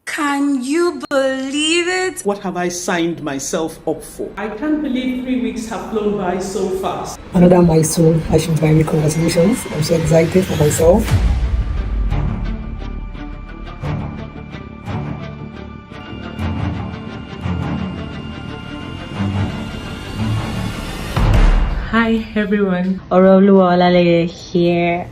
Can you believe it? What have I signed myself up for? I can't believe 3 weeks have flown by so fast. Another milestone. I should buy me congratulations. I'm so excited for myself. Hi Hi everyone. Opeoluwa A here.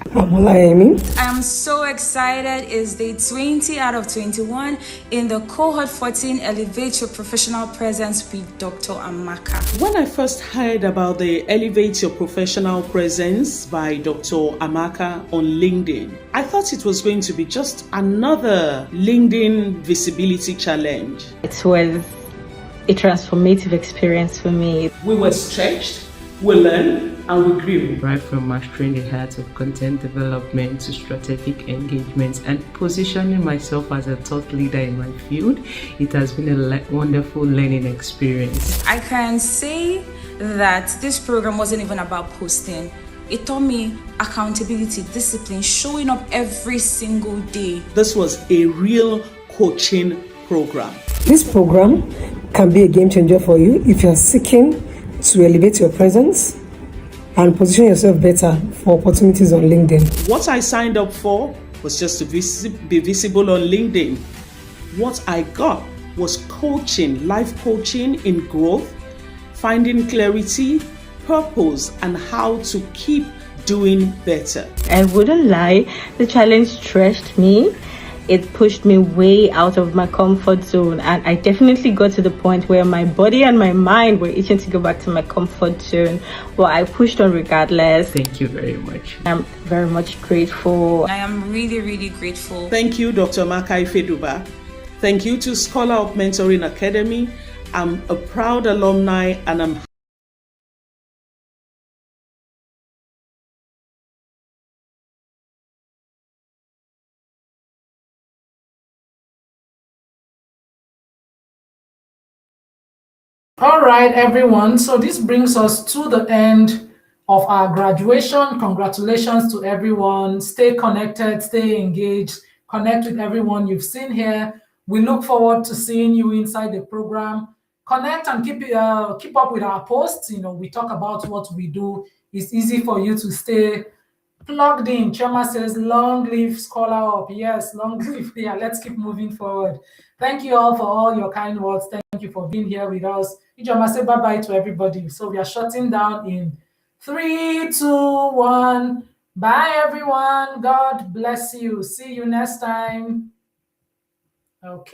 I'm so excited. It's day 20 out of 21 in the Cohort 14 Elevate Your Professional Presence with Dr. Amaka. When I first heard about the Elevate Your Professional Presence by Dr. Amaka on LinkedIn, I thought it was going to be just another LinkedIn visibility challenge. It was a transformative experience for me. We were stretched, we learned, and we grew. Right from mastering the art of content development to strategic engagements and positioning myself as a thought leader in my field, it has been a wonderful learning experience. I can say that this program wasn't even about posting. It taught me accountability, discipline, showing up every single day. This was a real coaching program. This program can be a game changer for you if you're seeking to elevate your presence and position yourself better for opportunities on LinkedIn. What I signed up for was just to be visible on LinkedIn. What I got was coaching, life coaching in growth, finding clarity, purpose, and how to keep doing better. I wouldn't lie, the challenge stretched me. It pushed me way out of my comfort zone, and I definitely got to the point where my body and my mind were itching to go back to my comfort zone, but I pushed on regardless. Thank you very much. I'm very much grateful. I am really, really grateful. Thank you, Dr. Mordecai Ehiosun. Thank you to Scholar of Mentoring Academy. I'm a proud alumni, and I'm All right, everyone. So this brings us to the end of our graduation. Congratulations to everyone. Stay connected, stay engaged, connect with everyone you've seen here. We look forward to seeing you inside the program. Connect and keep up with our posts. We talk about what we do. It's easy for you to stay plugged in. Chioma says, long live Scholar Up. Yes, long live. Yeah, let's keep moving forward. Thank you all for all your kind words. Thank you for being here with us. Ijeoma, say bye-bye to everybody. So we are shutting down in 3, 2, 1. Bye, everyone. God bless you. See you next time. Okay.